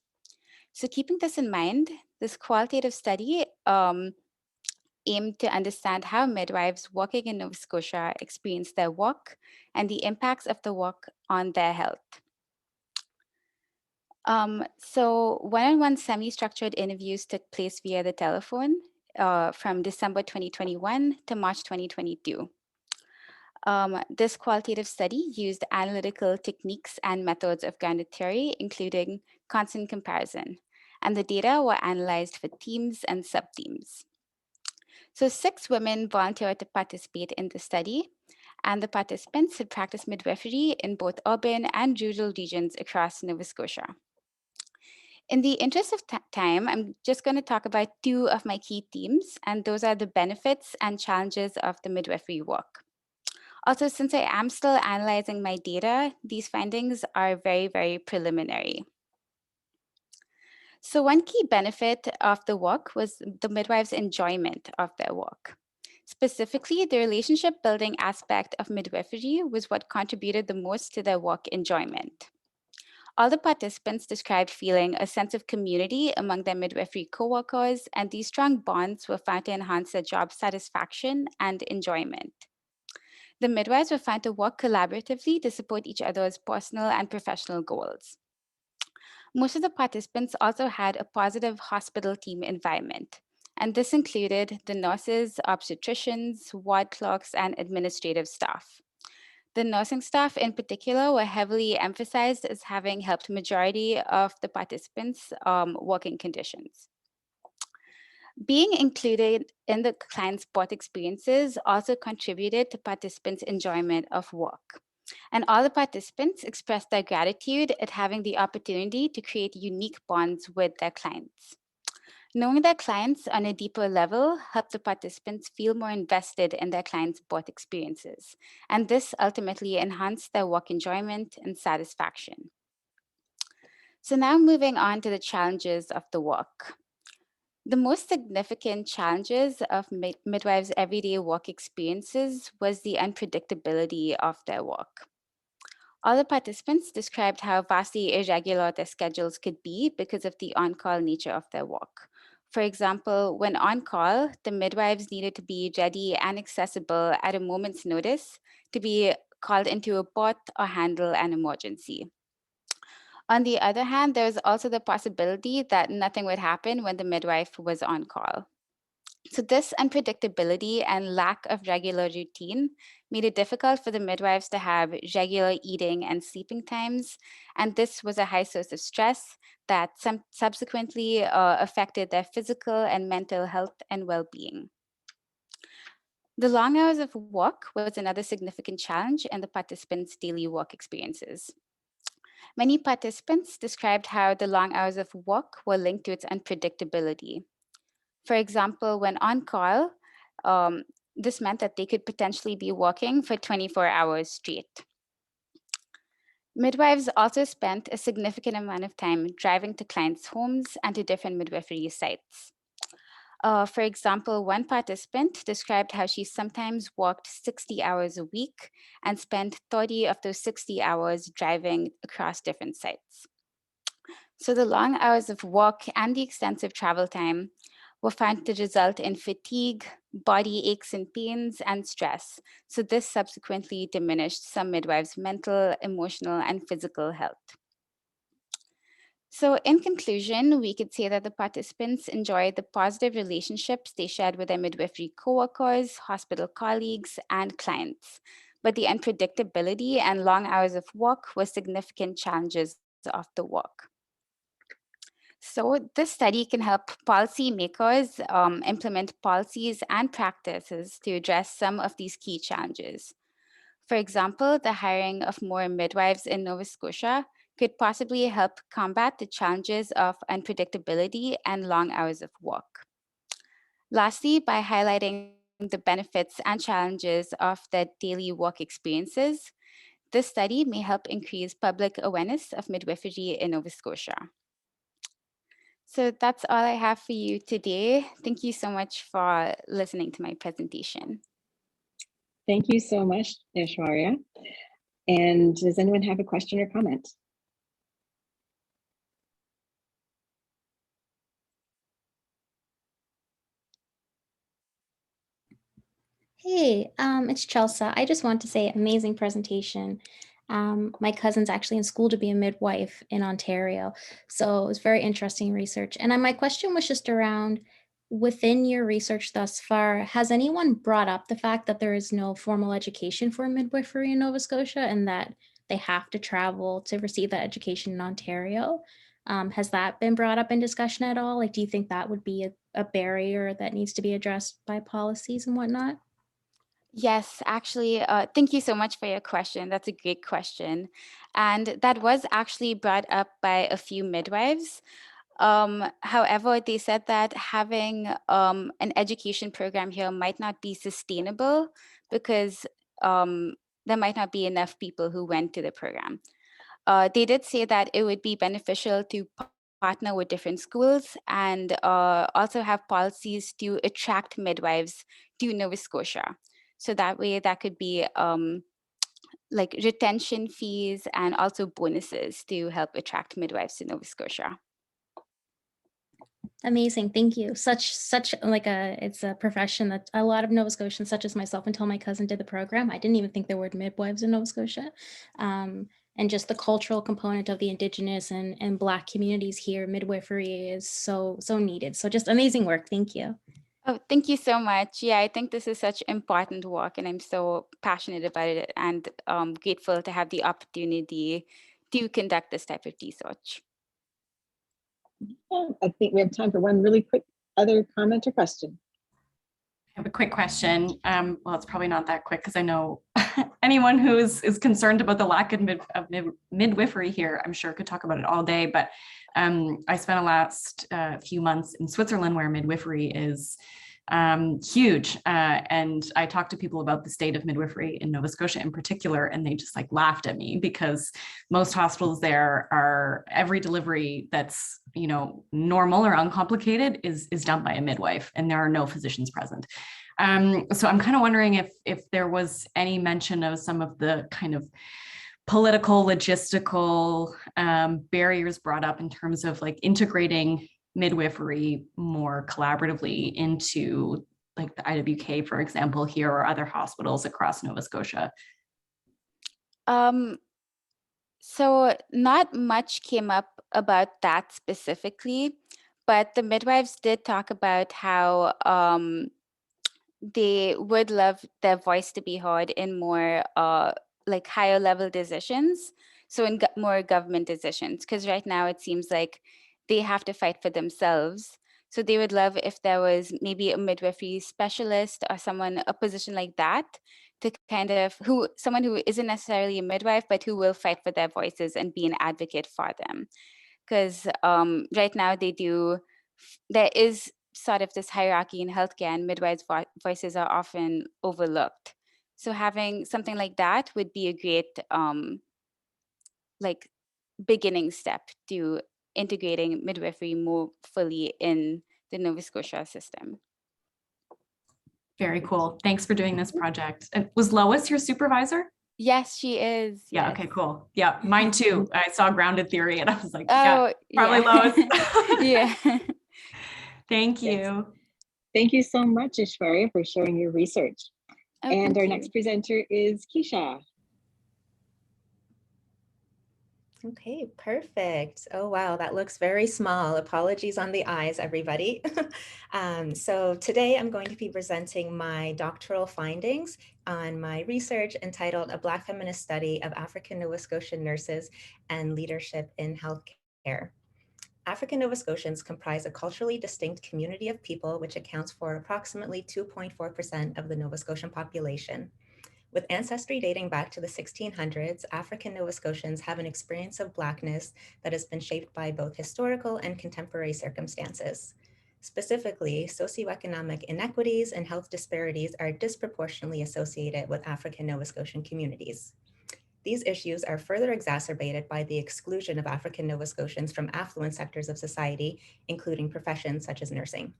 So keeping this in mind, this qualitative study aimed to understand how midwives working in Nova Scotia experience their work and the impacts of the work on their health. So one-on-one semi-structured interviews took place via the telephone from December 2021 to March 2022. This qualitative study used analytical techniques and methods of grounded theory, including constant comparison, and the data were analyzed for themes and subthemes. So 6 women volunteered to participate in the study, and the participants had practiced midwifery in both urban and rural regions across Nova Scotia. In the interest of time, I'm just going to talk about 2 of my key themes, and those are the benefits and challenges of the midwifery work. Also, since I am still analyzing my data, these findings are very, very preliminary. So one key benefit of the work was the midwives' enjoyment of their work. Specifically, the relationship building aspect of midwifery was what contributed the most to their work enjoyment. All the participants described feeling a sense of community among their midwifery coworkers, and these strong bonds were found to enhance their job satisfaction and enjoyment. The midwives were found to work collaboratively to support each other's personal and professional goals. Most of the participants also had a positive hospital team environment, and this included the nurses, obstetricians, ward clerks, and administrative staff. The nursing staff in particular were heavily emphasized as having helped majority of the participants' working conditions. Being included in the client's birth experiences also contributed to participants' enjoyment of work. And all the participants expressed their gratitude at having the opportunity to create unique bonds with their clients. Knowing their clients on a deeper level helped the participants feel more invested in their clients' birth experiences, and this ultimately enhanced their work enjoyment and satisfaction. So now moving on to the challenges of the work. The most significant challenges of midwives' everyday work experiences was the unpredictability of their work. All the participants described how vastly irregular their schedules could be because of the on-call nature of their work. For example, when on call, the midwives needed to be ready and accessible at a moment's notice to be called into a birth or handle an emergency. On the other hand, there was also the possibility that nothing would happen when the midwife was on call. So this unpredictability and lack of regular routine made it difficult for the midwives to have regular eating and sleeping times. And this was a high source of stress that subsequently affected their physical and mental health and well-being. The long hours of work was another significant challenge in the participants' daily work experiences. Many participants described how the long hours of work were linked to its unpredictability. For example, when on call, this meant that they could potentially be working for 24 hours straight. Midwives also spent a significant amount of time driving to clients' homes and to different midwifery sites. For example, one participant described how she sometimes worked 60 hours a week and spent 30 of those 60 hours driving across different sites. So the long hours of work and the extensive travel time were found to result in fatigue, body aches and pains, and stress. So this subsequently diminished some midwives' mental, emotional, and physical health. So in conclusion, we could say that the participants enjoyed the positive relationships they shared with their midwifery coworkers, hospital colleagues, and clients. But the unpredictability and long hours of work were significant challenges of the work. So this study can help policymakers implement policies and practices to address some of these key challenges. For example, the hiring of more midwives in Nova Scotia could possibly help combat the challenges of unpredictability and long hours of work. Lastly, by highlighting the benefits and challenges of their daily work experiences, this study may help increase public awareness of midwifery in Nova Scotia. So that's all I have for you today. Thank you so much for listening to my presentation. Thank you so much, Aishwarya. And does anyone have a question or comment? Hey, it's Chelsea. I just want to say amazing presentation. My cousin's actually in school to be a midwife in Ontario. So it was very interesting research. And my question was just around, within your research thus far, has anyone brought up the fact that there is no formal education for midwifery in Nova Scotia and that they have to travel to receive that education in Ontario? Has that been brought up in discussion at all? Like, do you think that would be a barrier that needs to be addressed by policies and whatnot? Yes, actually, thank you so much for your question. That's a great question. And that was actually brought up by a few midwives. However, they said that having an education program here might not be sustainable because there might not be enough people who went to the program. They did say that it would be beneficial to partner with different schools and also have policies to attract midwives to Nova Scotia. So that way that could be like retention fees and also bonuses to help attract midwives to Nova Scotia. Amazing, thank you. Such like it's a profession that a lot of Nova Scotians, such as myself, until my cousin did the program, I didn't even think there were midwives in Nova Scotia. And just the cultural component of the Indigenous and Black communities here, midwifery is so needed. So just amazing work, thank you. Oh, thank you so much. Yeah, I think this is such important work and I'm so passionate about it and grateful to have the opportunity to conduct this type of research. I think we have time for one really quick other comment or question. I have a quick question. Well, it's probably not that quick because I know anyone who is concerned about the lack of midwifery here, I'm sure could talk about it all day. But I spent the last few months in Switzerland where midwifery is huge. And I talked to people about the state of midwifery in Nova Scotia in particular, and they just like laughed at me because most hospitals there are every delivery that's, you know, normal or uncomplicated is done by a midwife and there are no physicians present. So I'm kind of wondering if there was any mention of some of the kind of political, logistical barriers brought up in terms of like integrating midwifery more collaboratively into like the IWK, for example, here or other hospitals across Nova Scotia? So not much came up about that specifically, but the midwives did talk about how they would love their voice to be heard in more like higher level decisions. So in more government decisions, because right now it seems like they have to fight for themselves. So they would love if there was maybe a midwifery specialist or someone, a position like that, to kind of someone who isn't necessarily a midwife, but who will fight for their voices and be an advocate for them. Because right now there is sort of this hierarchy in healthcare and midwives' voices are often overlooked. So having something like that would be a great like beginning step to integrating midwifery more fully in the Nova Scotia system. Very cool. Thanks for doing this project. Was Lois your supervisor? Yes, she is. Yeah. Yes. Okay, cool. Yeah, mine too. I saw grounded theory and I was like, oh, yeah, probably Lois. Yeah. Thank you. Yes. Thank you so much, Aishwarya, for sharing your research. Oh, and our you. next presenter is Keisha. Okay, perfect. Oh, wow, that looks very small. Apologies on the eyes, everybody. So today I'm going to be presenting my doctoral findings on my research entitled A Black Feminist Study of African Nova Scotian Nurses and Leadership in Healthcare. African Nova Scotians comprise a culturally distinct community of people, which accounts for approximately 2.4% of the Nova Scotian population. With ancestry dating back to the 1600s, African Nova Scotians have an experience of Blackness that has been shaped by both historical and contemporary circumstances. Specifically, socioeconomic inequities and health disparities are disproportionately associated with African Nova Scotian communities. These issues are further exacerbated by the exclusion of African Nova Scotians from affluent sectors of society, including professions such as nursing.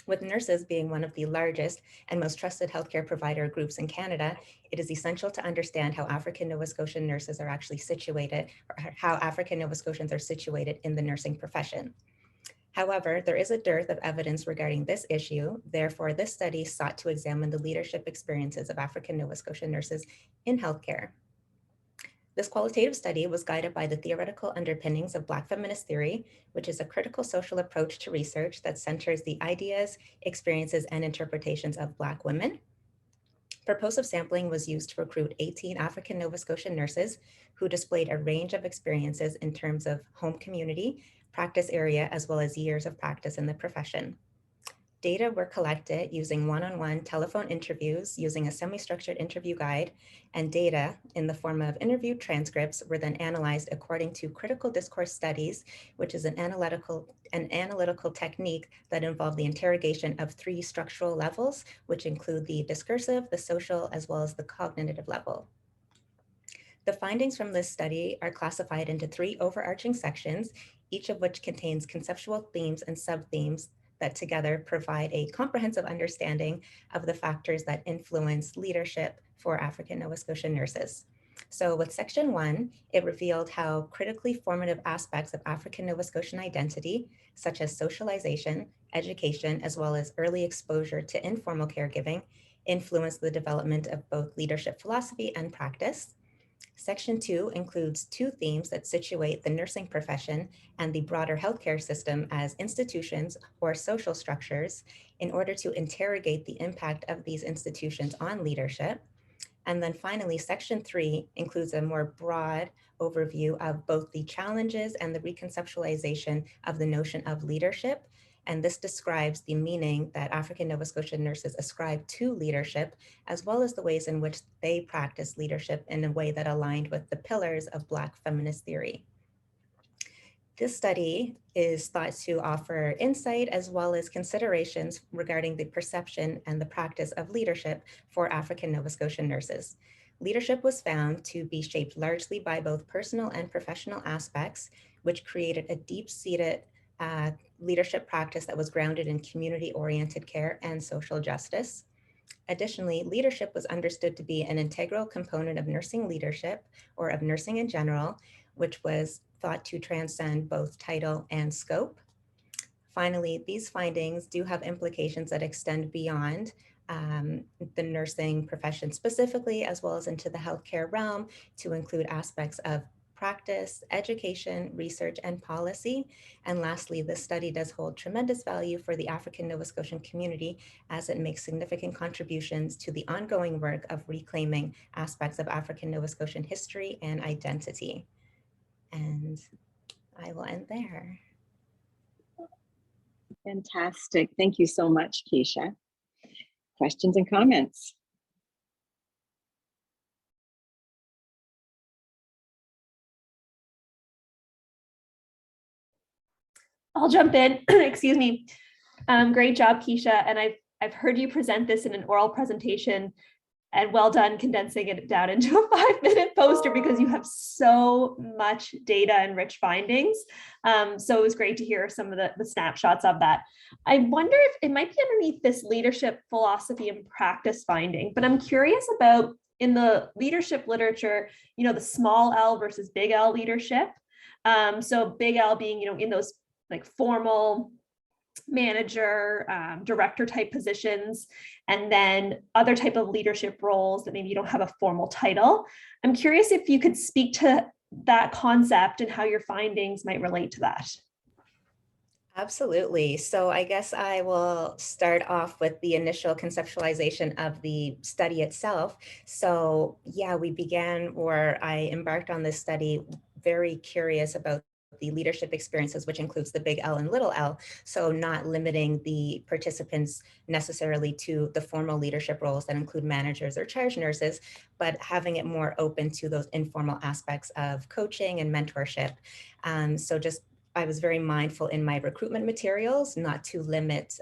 With nurses being one of the largest and most trusted healthcare provider groups in Canada, it is essential to understand how African Nova Scotian nurses are actually situated, or how African Nova Scotians are situated in the nursing profession. However, there is a dearth of evidence regarding this issue. Therefore, this study sought to examine the leadership experiences of African Nova Scotian nurses in healthcare. This qualitative study was guided by the theoretical underpinnings of Black feminist theory, which is a critical social approach to research that centers the ideas, experiences, and interpretations of Black women. Purposive sampling was used to recruit 18 African Nova Scotian nurses who displayed a range of experiences in terms of home community, practice area, as well as years of practice in the profession. Data were collected using one-on-one telephone interviews using a semi-structured interview guide, and data in the form of interview transcripts were then analyzed according to critical discourse studies, which is an analytical technique that involved the interrogation of 3 structural levels, which include the discursive, the social, as well as the cognitive level. The findings from this study are classified into 3 overarching sections, each of which contains conceptual themes and sub-themes that together provide a comprehensive understanding of the factors that influence leadership for African Nova Scotian nurses. So with section 1, it revealed how critically formative aspects of African Nova Scotian identity, such as socialization, education, as well as early exposure to informal caregiving, influence the development of both leadership philosophy and practice. Section 2 includes 2 themes that situate the nursing profession and the broader healthcare system as institutions or social structures in order to interrogate the impact of these institutions on leadership. And then finally, section 3 includes a more broad overview of both the challenges and the reconceptualization of the notion of leadership. And this describes the meaning that African Nova Scotian nurses ascribe to leadership, as well as the ways in which they practice leadership in a way that aligned with the pillars of Black feminist theory. This study is thought to offer insight as well as considerations regarding the perception and the practice of leadership for African Nova Scotian nurses. Leadership was found to be shaped largely by both personal and professional aspects, which created a deep-seated leadership practice that was grounded in community-oriented care and social justice. Additionally, leadership was understood to be an integral component of nursing leadership, or of nursing in general, which was thought to transcend both title and scope. Finally, these findings do have implications that extend beyond the nursing profession specifically, as well as into the healthcare realm, to include aspects of practice, education, research, and policy. And lastly, this study does hold tremendous value for the African Nova Scotian community as it makes significant contributions to the ongoing work of reclaiming aspects of African Nova Scotian history and identity. And I will end there. Fantastic. Thank you so much, Keisha. Questions and comments? I'll jump in. Excuse me. Great job, Keisha. And I've heard you present this in an oral presentation, and well done condensing it down into a 5-minute poster because you have so much data and rich findings. So it was great to hear some of the snapshots of that. I wonder if it might be underneath this leadership philosophy and practice finding, but I'm curious about in the leadership literature, the small L versus big L leadership. So big L being, in those like formal manager, director type positions, and then other type of leadership roles that maybe you don't have a formal title. I'm curious if you could speak to that concept and how your findings might relate to that. Absolutely. So I guess I will start off with the initial conceptualization of the study itself. So yeah, I embarked on this study very curious about the leadership experiences, which includes the big L and little L. So not limiting the participants necessarily to the formal leadership roles that include managers or charge nurses, but having it more open to those informal aspects of coaching and mentorship. So just I was very mindful in my recruitment materials not to limit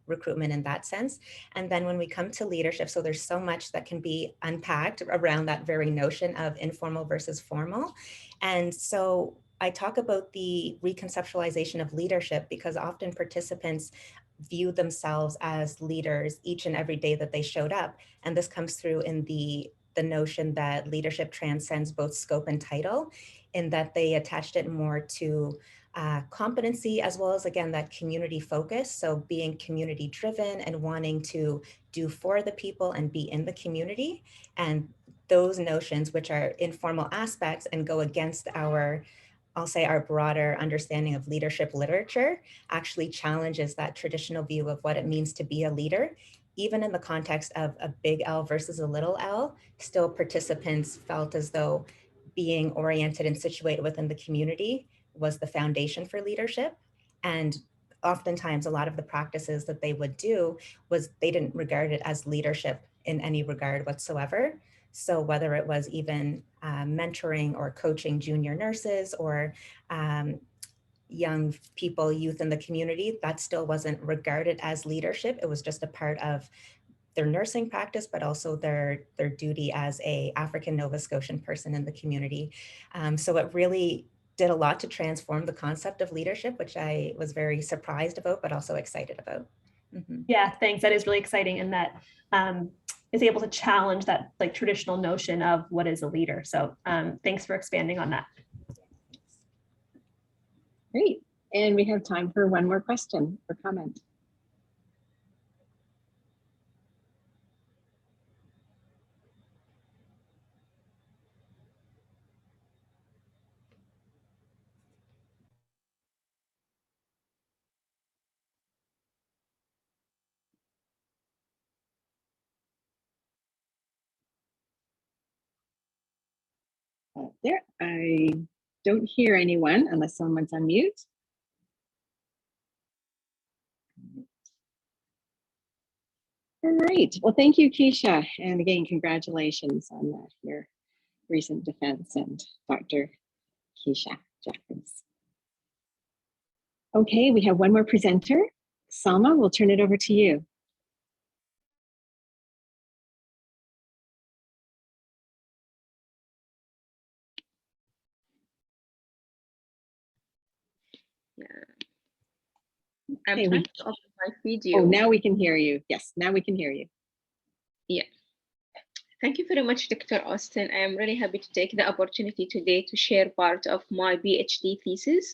recruitment in that sense. And then when we come to leadership, so there's so much that can be unpacked around that very notion of informal versus formal. And so I talk about the reconceptualization of leadership because often participants view themselves as leaders each and every day that they showed up. And this comes through in the notion that leadership transcends both scope and title, in that they attached it more to competency, as well as, again, that community focus. So being community driven and wanting to do for the people and be in the community. And those notions, which are informal aspects and go against our, I'll say, our broader understanding of leadership literature, actually challenges that traditional view of what it means to be a leader. Even in the context of a big L versus a little L, still participants felt as though being oriented and situated within the community was the foundation for leadership. And oftentimes a lot of the practices that they would do was they didn't regard it as leadership in any regard whatsoever. So whether it was even mentoring or coaching junior nurses or young people, youth in the community, that still wasn't regarded as leadership. It was just a part of their nursing practice, but also their duty as a African Nova Scotian person in the community. So it really did a lot to transform the concept of leadership, which I was very surprised about, but also excited about. Mm-hmm. Yeah, thanks. That is really exciting, and that is able to challenge that like traditional notion of what is a leader. So thanks for expanding on that. Great. And we have time for one more question or comment. There, I don't hear anyone unless someone's on mute. All right. Well, thank you, Keisha. And again, congratulations on your recent defense and Dr. Keisha Jeffries. Okay, we have one more presenter. Salma, we'll turn it over to you. I'm Okay, trying to open my video. Oh, now we can hear you. Yes, now we can hear you. Yeah. Thank you very much, Dr. Austin. I am really happy to take the opportunity today to share part of my PhD thesis,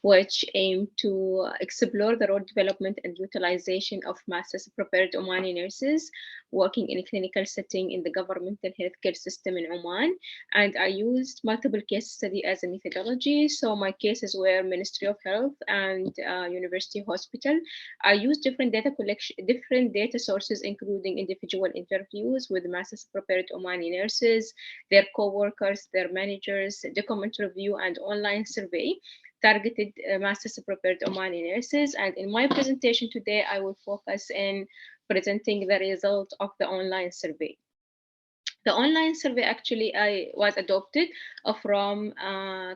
which aim to explore the role development and utilization of masters prepared Omani nurses working in a clinical setting in the governmental healthcare system in Oman. And I used multiple case study as a methodology. So my cases were Ministry of Health and University Hospital. I used different data collection, different data sources, including individual interviews with masters prepared Omani nurses, their co-workers, their managers, document review, and online survey targeted masters prepared Omani nurses. And in my presentation today, I will focus in presenting the result of the online survey. The online survey actually was adopted from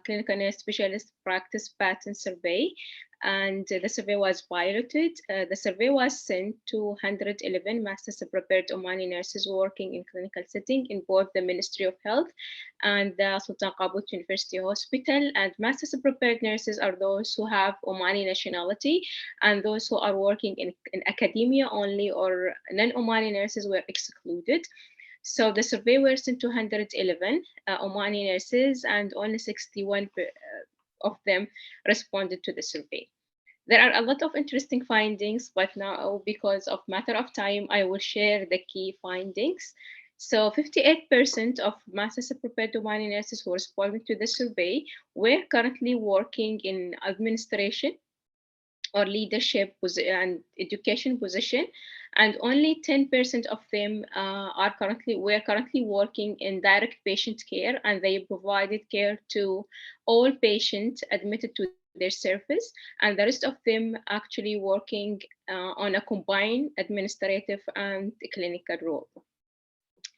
clinical nurse specialist practice pattern survey, and the survey was piloted. The survey was sent to 111 masters prepared Omani nurses working in clinical setting in both the Ministry of Health and the Sultan Qaboos University Hospital. And masters prepared nurses are those who have Omani nationality, and those who are working in academia only or non-Omani nurses were excluded. So the survey were sent to 111 Omani nurses, and only 61 of them responded to the survey. There are a lot of interesting findings, but now because of matter of time, I will share the key findings. So 58% of masters prepared Omani nurses who responded to the survey were currently working in administration or leadership and education position, and only 10% of them were currently working in direct patient care, and they provided care to all patients admitted to their service, and the rest of them actually working on a combined administrative and clinical role.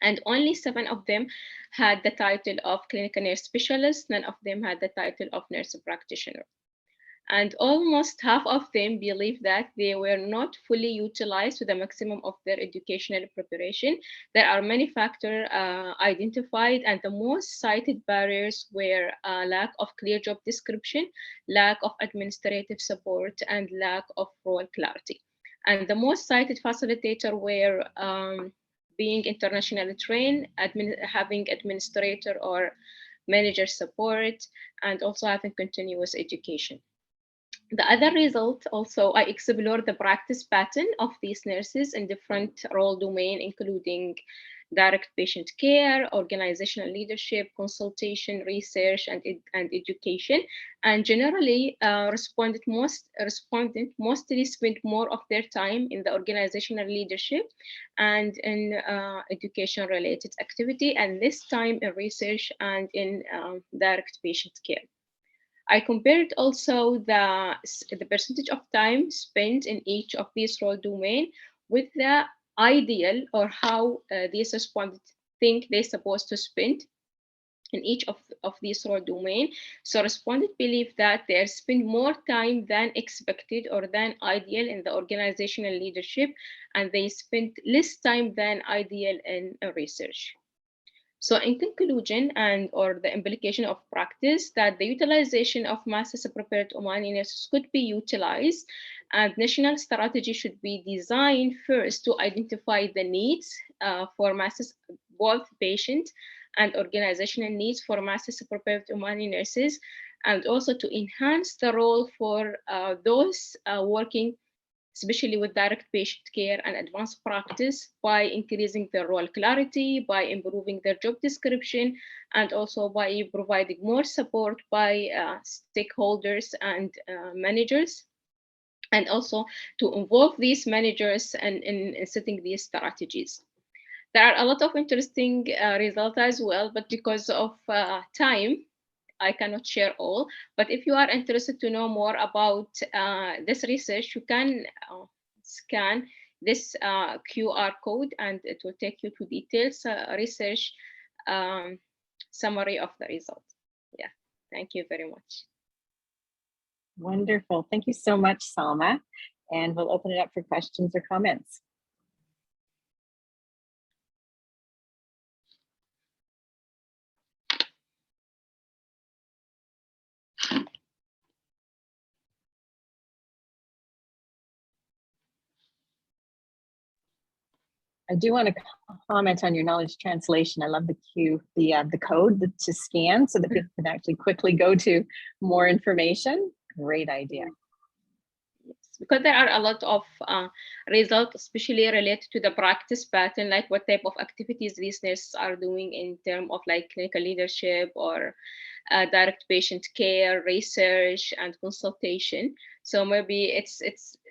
And only 7 of them had the title of clinical nurse specialist. None of them had the title of nurse practitioner. And almost half of them believe that they were not fully utilized to the maximum of their educational preparation. There are many factors identified, and the most cited barriers were lack of clear job description, lack of administrative support, and lack of role clarity. And the most cited facilitator were being internationally trained, having administrator or manager support, and also having continuous education. The other result also, I explored the practice pattern of these nurses in different role domain, including direct patient care, organizational leadership, consultation, research, and education. And generally, respondent mostly spent more of their time in the organizational leadership and in education-related activity, and less time in research and in direct patient care. I compared also the percentage of time spent in each of these role domain with the ideal or how these respondents think they're supposed to spend in each of these role domain. So respondents believe that they spend more time than expected or than ideal in the organizational leadership, and they spend less time than ideal in research. So in conclusion or the implication of practice, that the utilization of master's prepared Omani nurses could be utilized, and national strategy should be designed first to identify the needs for master's, both patient and organizational needs for master's prepared Omani nurses, and also to enhance the role for those working especially with direct patient care and advanced practice, by increasing their role clarity, by improving their job description, and also by providing more support by stakeholders and managers, and also to involve these managers in setting these strategies. There are a lot of interesting results as well, but because of time, I cannot share all, but if you are interested to know more about this research, you can scan this QR code and it will take you to details research summary of the result. Yeah, thank you very much. Wonderful. Thank you so much, Salma. And we'll open it up for questions or comments. I do want to comment on your knowledge translation. I love the code to scan so that people can actually quickly go to more information. Great idea. Yes, because there are a lot of results, especially related to the practice pattern, like what type of activities these nurses are doing in terms of like clinical leadership or direct patient care, research, and consultation. So maybe it's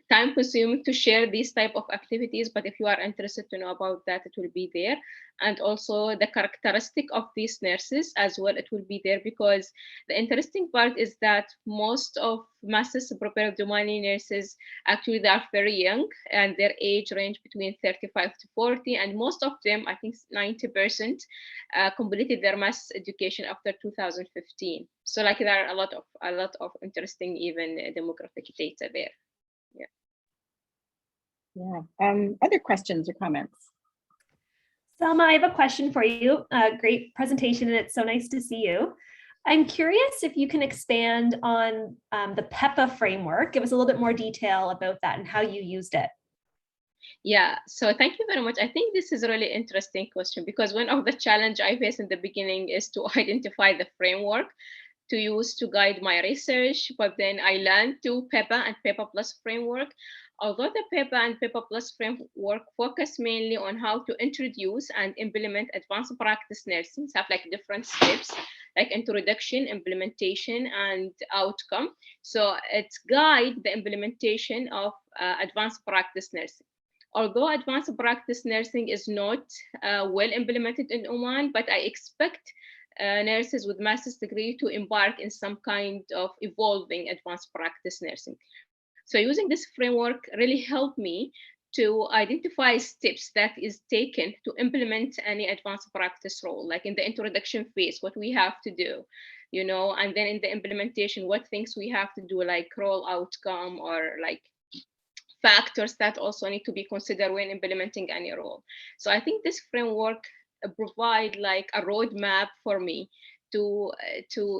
time consuming to share these type of activities, but if you are interested to know about that, it will be there. And also the characteristic of these nurses as well, it will be there, because the interesting part is that most of master's prepared Omani nurses, actually they are very young and their age range between 35 to 40, and most of them, I think 90%, completed their master's education after 2015. So like there are a lot of interesting even demographic data there. Yeah. Other questions or comments? Selma, I have a question for you. Great presentation, and it's so nice to see you. I'm curious if you can expand on the PEPA framework. Give us a little bit more detail about that and how you used it. Yeah, so thank you very much. I think this is a really interesting question, because one of the challenge I faced in the beginning is to identify the framework to use to guide my research, but then I learned to PEPA and PEPA Plus framework. Although the PEPA and PEPA Plus framework focus mainly on how to introduce and implement advanced practice nursing, have like different steps, like introduction, implementation, and outcome. So it's guide the implementation of advanced practice nursing. Although advanced practice nursing is not well implemented in Oman, but I expect nurses with master's degree to embark in some kind of evolving advanced practice nursing. So using this framework really helped me to identify steps that is taken to implement any advanced practice role, like in the introduction phase, what we have to do. and then in the implementation, what things we have to do, like role outcome or like factors that also need to be considered when implementing any role. So I think this framework provide like a roadmap for me to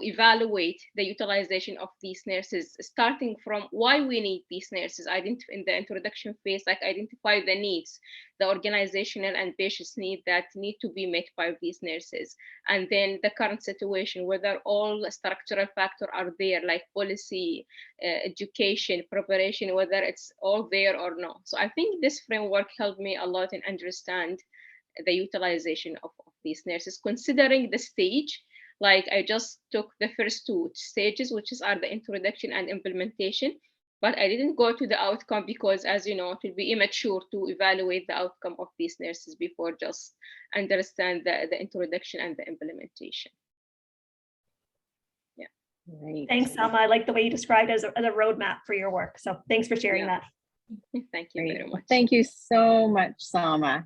evaluate the utilization of these nurses, starting from why we need these nurses. In the introduction phase, like identify the needs, the organizational and patient need that need to be met by these nurses, and then the current situation, whether all structural factors are there, like policy, education, preparation, whether it's all there or not. So I think this framework helped me a lot in understand the utilization of these nurses, considering the stage. Like I just took the first two stages, which are the introduction and implementation, but I didn't go to the outcome because, as you know, it will be immature to evaluate the outcome of these nurses before just understand the introduction and the implementation. Yeah. Great. Thanks, Salma. I like the way you described it as a roadmap for your work. So thanks for sharing that. Thank you very much. Thank you so much, Salma.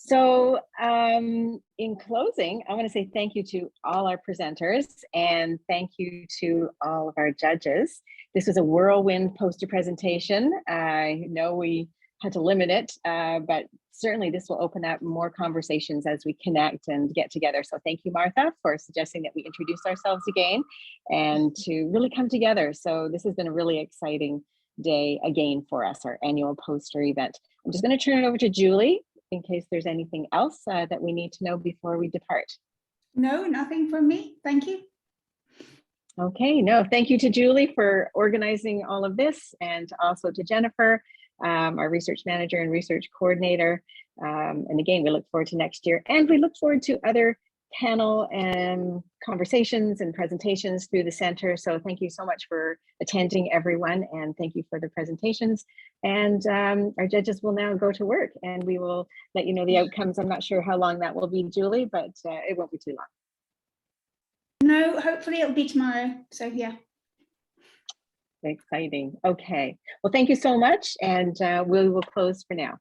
So in closing, I want to say thank you to all our presenters and thank you to all of our judges. This was a whirlwind poster presentation. I know we had to limit it, but certainly this will open up more conversations as we connect and get together. So thank you, Martha, for suggesting that we introduce ourselves again and to really come together. So this has been a really exciting day again for us, our annual poster event. I'm just going to turn it over to Julie in case there's anything else that we need to know before we depart. No, nothing from me. Thank you. Okay, no, thank you to Julie for organizing all of this, and also to Jennifer, our research manager and research coordinator. And again, we look forward to next year, and we look forward to other panel and conversations and presentations through the center. So thank you so much for attending, everyone, and thank you for the presentations. And our judges will now go to work and we will let you know the outcomes. I'm not sure how long that will be, Julie, but it won't be too long. No, hopefully it'll be tomorrow. So yeah. Exciting. Okay. Well, thank you so much. And we will close for now.